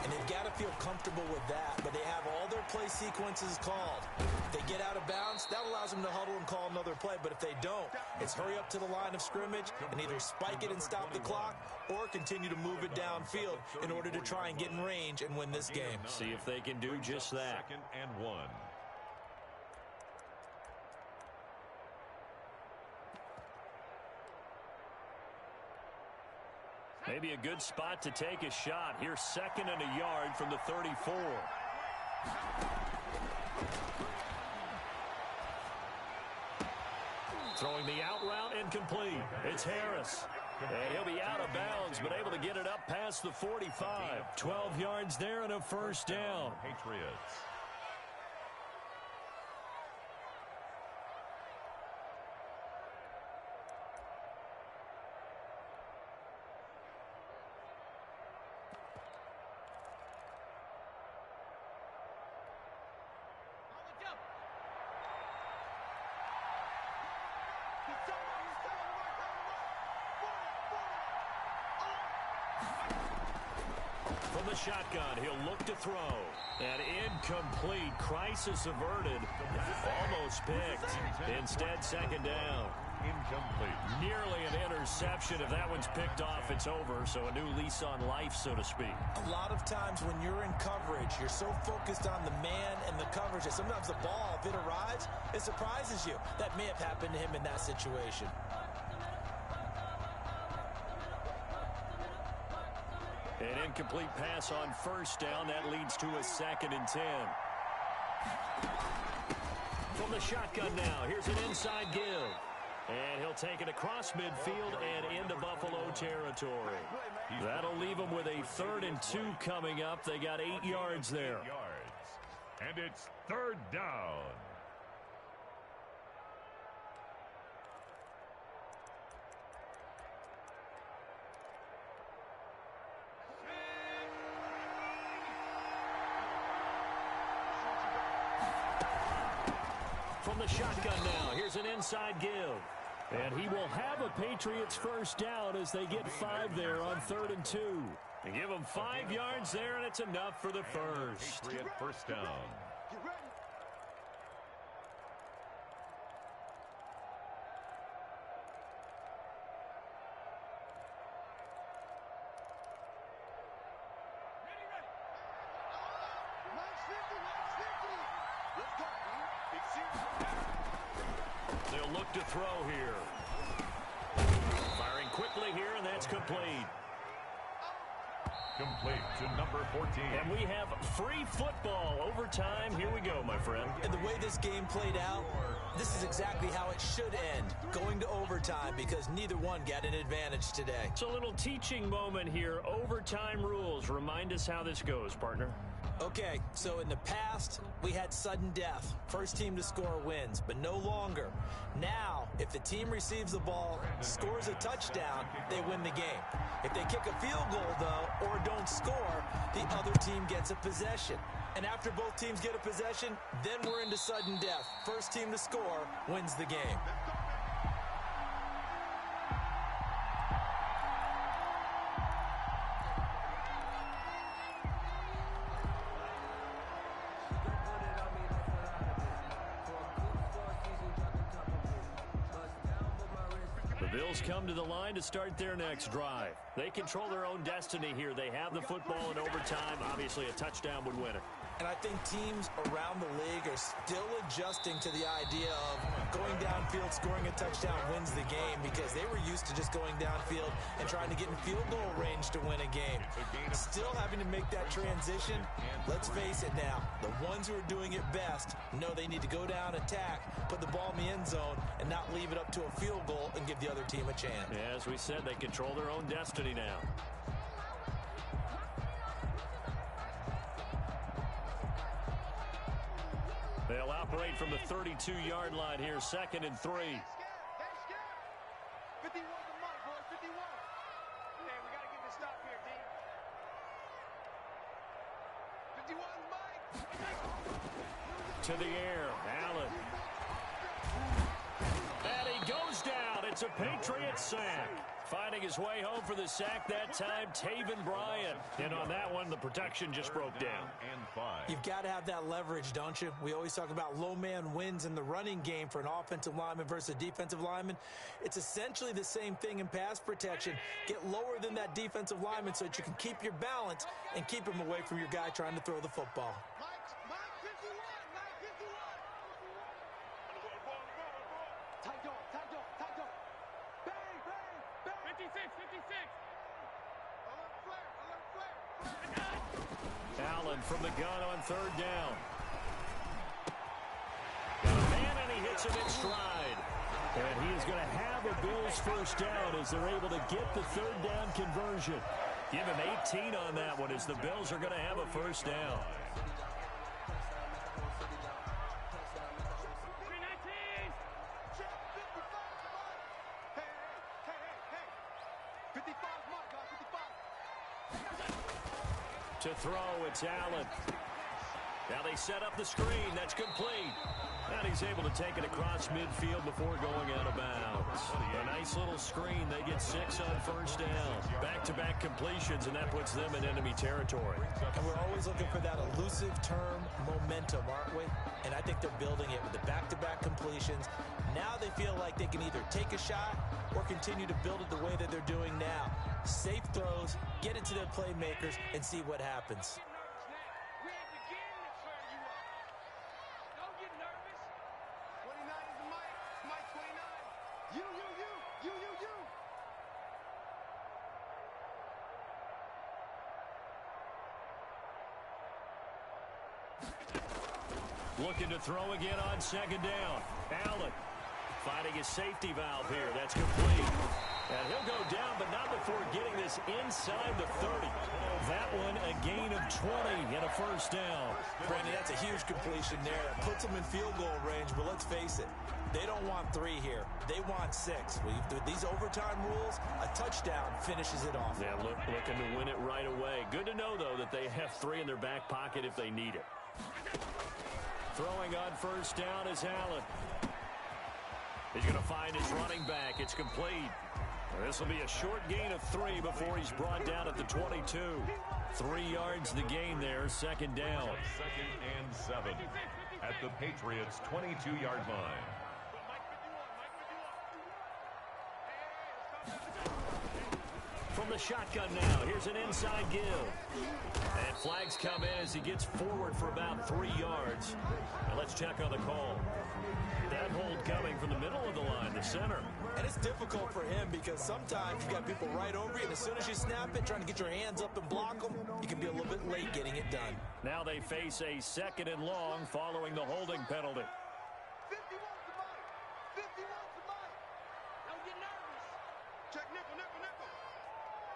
And they've got to feel comfortable with that, but they have all their play sequences called. If they get out of bounds, that allows them to huddle and call another play, but if they don't, it's hurry up to the line of scrimmage and either spike it and stop the clock or continue to move it downfield in order to try and get in range and win this game. See if they can do just that. 2nd and 1. Maybe a good spot to take a shot. Here's 2nd and a yard from the 34. Throwing the out route incomplete. It's Harris. And he'll be out of bounds, but able to get it up past the 45. 12 yards there and a first down. Patriots. From the shotgun, he'll look to throw. And incomplete. Crisis averted. Almost picked. Instead, 2nd down. Incomplete. Nearly an interception. If that one's picked off, it's over. So a new lease on life, so to speak. A lot of times when you're in coverage, you're so focused on the man and the coverage that sometimes the ball, if it arrives, it surprises you. That may have happened to him in that situation. An incomplete pass on first down. That leads to a 2nd and 10. From the shotgun now, here's an inside give. And he'll take it across midfield and into Buffalo territory. That'll leave them with a 3rd and 2 coming up. They got 8 yards there. 8 yards. And it's 3rd down. From the shotgun now, here's an inside give. And he will have a Patriots first down as they get 5 there on 3rd and 2. And give him 5 yards there, and it's enough for the first. Patriot first down. They'll look to throw here. Firing quickly here, and that's complete. Complete to number 14. And we have free football overtime. Here we go, my friend. And the way this game played out, this is exactly how it should end, going to overtime, because neither one got an advantage today. It's a little teaching moment here. Overtime rules. Remind us how this goes, partner. Okay, so in the past, we had sudden death. First team to score wins, but no longer. Now, if the team receives the ball, scores a touchdown, they win the game. If they kick a field goal, though, or don't score, the other team gets a possession. And after both teams get a possession, then we're into sudden death. First team to score wins the game. Bills come to the line to start their next drive. They control their own destiny here. They have the football in overtime. Obviously, a touchdown would win it. And I think teams around the league are still adjusting to the idea of going downfield, scoring a touchdown wins the game, because they were used to just going downfield and trying to get in field goal range to win a game. Still having to make that transition. Let's face it now, the ones who are doing it best know they need to go down, attack, put the ball in the end zone, and not leave it up to a field goal and give the other team a chance. Yeah, as we said, they control their own destiny now. They'll operate from the 32-yard line here, 2nd and 3. 51 the mark, boys, 51. Man, we got to get this stop here, D. 51 Mike. To the air, Allen. And he goes down. It's a Patriot sack. Finding his way home for the sack that time, Taven Bryan. And on that one, the protection just broke down. And 5. You've got to have that leverage, don't you? We always talk about low man wins in the running game for an offensive lineman versus a defensive lineman. It's essentially the same thing in pass protection. Get lower than that defensive lineman so that you can keep your balance and keep him away from your guy trying to throw the football. Mike 51. Mike 51. Tight dog. Bang. 56. Allen from the gun on third down. Got a man, and he hits him in stride. And he is going to have a Bills first down as they're able to get the third down conversion. Give him 18 on that one as the Bills are going to have a first down. To throw, it's Allen. Now they set up the screen. That's complete. And he's able to take it across midfield before going out of bounds. A nice little screen. They get 6 on first down. Back-to-back completions, and that puts them in enemy territory. And we're always looking for that elusive term, momentum, aren't we? And I think they're building it with the back-to-back completions. Now they feel like they can either take a shot or continue to build it the way that they're doing now. Safe throws, get it to their playmakers, and see what happens. Looking to throw again on second down. Allen finding his safety valve here. That's complete. And he'll go down, but not before getting this inside the 30. That one a gain of 20 and a first down. Brandon, that's a huge completion there. It puts them in field goal range, but let's face it. They don't want 3 here. They want 6. With these overtime rules, a touchdown finishes it off. Yeah, looking to win it right away. Good to know, though, that they have 3 in their back pocket if they need it. Throwing on first down is Allen. He's going to find his running back. It's complete. This will be a short gain of 3 before he's brought down at the 22. 3 yards the gain there, second down. 2nd and 7 at the Patriots' 22-yard line. From the shotgun now, here's an inside give. And flags come in as he gets forward for about 3 yards. And let's check on the call. That hold coming from the middle of the line, the center. And it's difficult for him because sometimes you got people right over you, and as soon as you snap it, trying to get your hands up and block them, you can be a little bit late getting it done. Now they face a 2nd and long following the holding penalty. 50 wants the bite. 50 wants the bite. Don't get nervous. Check nickel, nickel, nickel.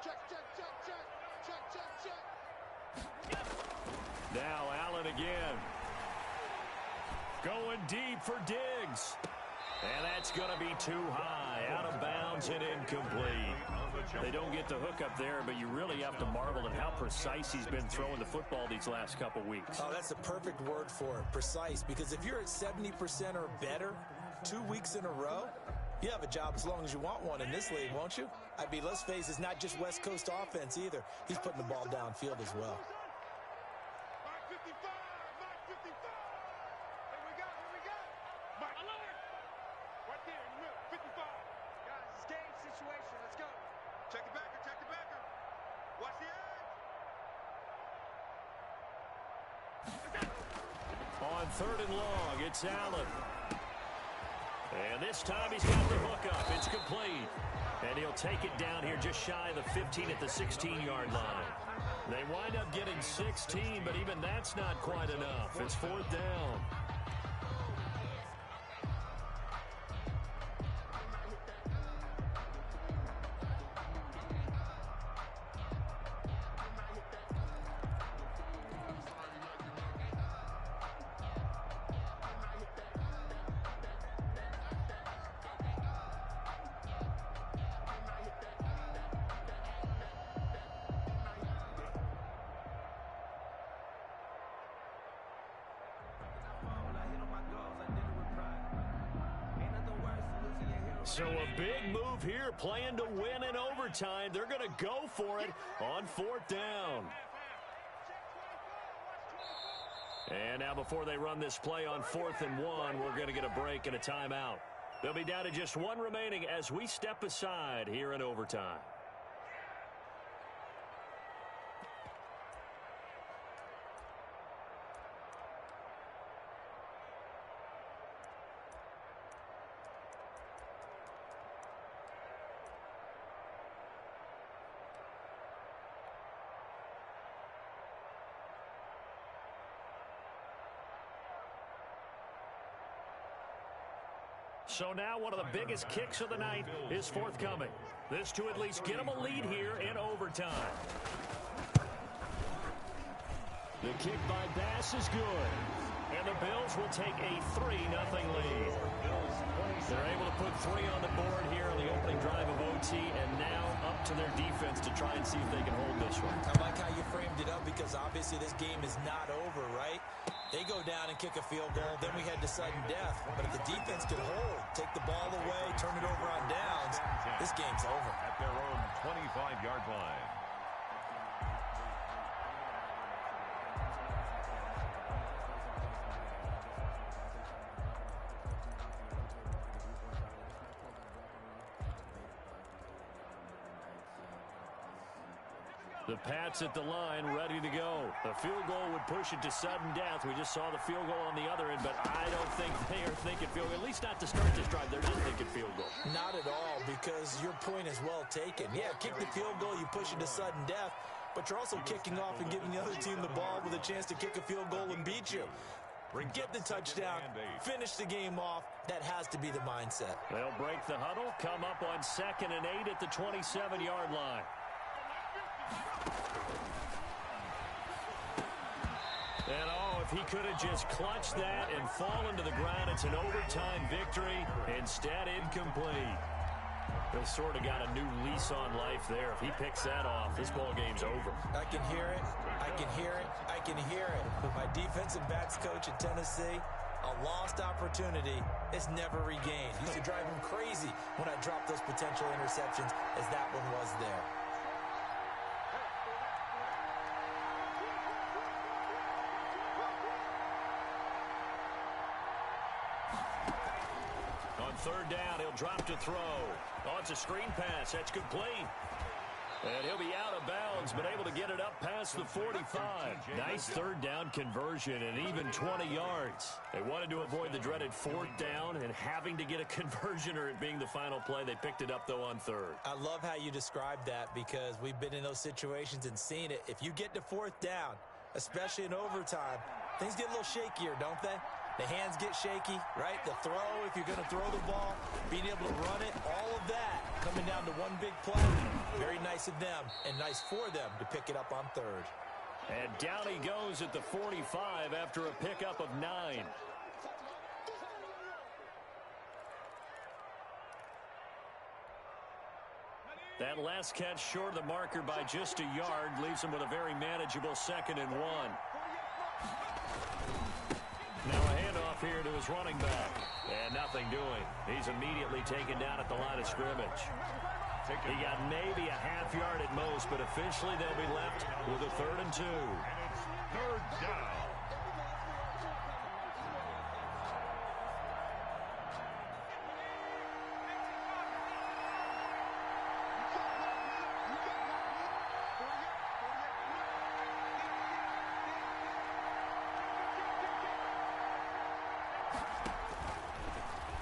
Check, check, check, check. Check, check, check. Now Allen again. Going deep for Diggs. And that's going to be too high. Out of bounds and incomplete. They don't get the hook up there, but you really have to marvel at how precise he's been throwing the football these last couple weeks. Oh, that's the perfect word for it, precise. Because if you're at 70% or better 2 weeks in a row, you have a job as long as you want one in this league, won't you? I mean, let's face it, it's not just West Coast offense either. He's putting the ball downfield as well. Mark 55, Mark 55. Here we go, here we go. Mark alert. Right there in the middle, 55. Guys, it's game situation. Let's go. Check the backer, check the backer. Watch the edge. On 3rd and long, it's Allen. And this time he's got the hook up. It's complete. And he'll take it down here just shy of the 15 at the 16-yard line. They wind up getting 16, but even that's not quite enough. It's 4th down. So a big move here, playing to win in overtime. They're going to go for it on 4th down. And now before they run this play on 4th and 1, we're going to get a break and a timeout. They'll be down to just 1 remaining as we step aside here in overtime. So now one of the biggest kicks of the night is forthcoming. This to at least get them a lead here in overtime. The kick by Bass is good. And the Bills will take a 3-0 lead. They're able to put 3 on the board here on the opening drive of OT, and now up to their defense to try and see if they can hold this one. I like how you framed it up because obviously this game is not over, right? They go down and kick a field goal, then we head to sudden death. But if the defense can hold, take the ball away, turn it over on downs, this game's over. At their own 25-yard line. The Pats at the line, ready to go. The field goal would push it to sudden death. We just saw the field goal on the other end, but I don't think they are thinking field goal. At least not to start this drive. They're not thinking field goal. Not at all, because your point is well taken. Yeah, kick the field goal, you push it to sudden death, but you're also kicking off and giving the other team the ball with a chance to kick a field goal and beat you. Get the touchdown, finish the game off. That has to be the mindset. They'll break the huddle, come up on 2nd and 8 at the 27-yard line. And if he could have just clutched that and fallen to the ground, it's an overtime victory. Instead, incomplete. They sort of got a new lease on life there. If he picks that off, this ball game's over. I can hear it. I can hear it. I can hear it. My defensive backs coach at Tennessee, a lost opportunity is never regained. Used to drive him crazy when I dropped those potential interceptions, as that one was there. On 3rd down, he'll drop to throw. Oh, it's a screen pass. That's complete. And he'll be out of bounds, but able to get it up past the 45. Nice 3rd down conversion and even 20 yards. They wanted to avoid the dreaded 4th down and having to get a conversion or it being the final play. They picked it up, though, on 3rd. I love how you described that because we've been in those situations and seen it. If you get to 4th down, especially in overtime, things get a little shakier, don't they? The hands get shaky, right? The throw, if you're going to throw the ball, being able to run it, all of that coming down to one big play. Very nice of them and nice for them to pick it up on 3rd. And down he goes at the 45 after a pickup of 9. That last catch short of the marker by just a yard leaves him with a very manageable 2nd and 1. Now a handoff here to his running back. And nothing doing. He's immediately taken down at the line of scrimmage. He got maybe a half yard at most, but officially they'll be left with a 3rd and 2. And it's 3rd down.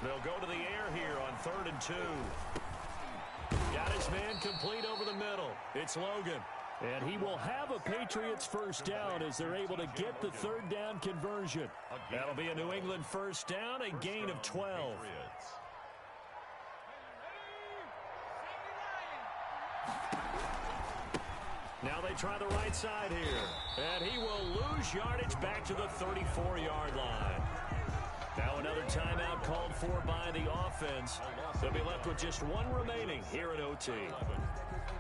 They'll go to the air here on 3rd and 2. Got his man complete over the middle. It's Logan. And he will have a Patriots 1st down as they're able to get the 3rd down conversion. That'll be a New England 1st down, a gain of 12. Now they try the right side here. And he will lose yardage back to the 34-yard line. Now another timeout called for by the offense. They'll be left with just one remaining here at OT.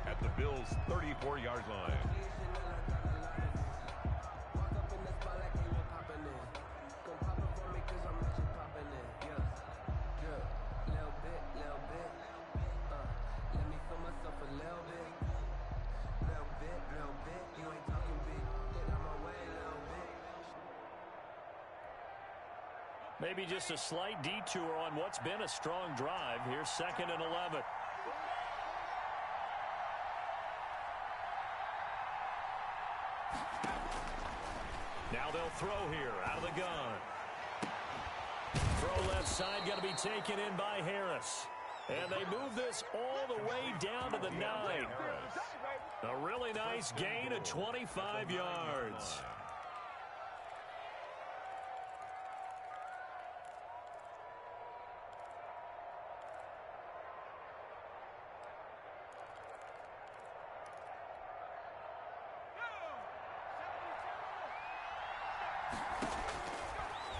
At the Bills' 34-yard line. Maybe just a slight detour on what's been a strong drive. Here's 2nd and 11. Now they'll throw here out of the gun. Throw left side going to be taken in by Harris. And they move this all the way down to the 9. A really nice gain of 25 yards.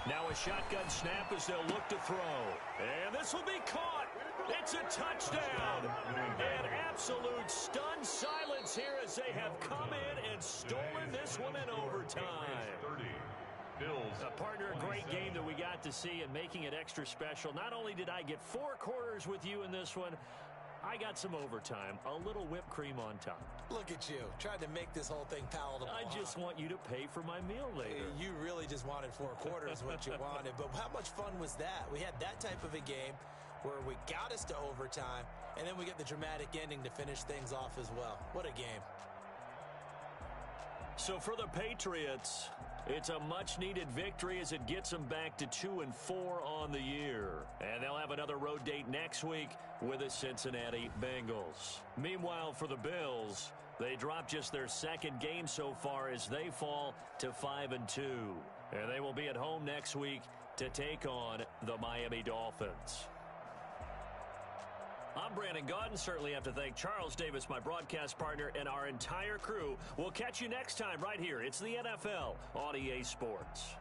Now a shotgun snap as they'll look to throw. And this will be caught. It's a touchdown. An absolute stunned silence here as they have come in and stolen this one in overtime. A partner, a great game that we got to see, and making it extra special. Not only did I get 4 quarters with you in this one, I got some overtime, a little whipped cream on top. Look at you, trying to make this whole thing palatable. I just want you to pay for my meal later. You really just wanted 4 quarters, what you wanted. But how much fun was that? We had that type of a game where we got us to overtime, and then we get the dramatic ending to finish things off as well. What a game. So for the Patriots, it's a much-needed victory as it gets them back to 2-4 on the year. And they'll have another road date next week with the Cincinnati Bengals. Meanwhile, for the Bills, they dropped just their 2nd game so far as they fall to 5-2. And they will be at home next week to take on the Miami Dolphins. I'm Brandon Gaudin. Certainly have to thank Charles Davis, my broadcast partner, and our entire crew. We'll catch you next time right here. It's the NFL on EA Sports.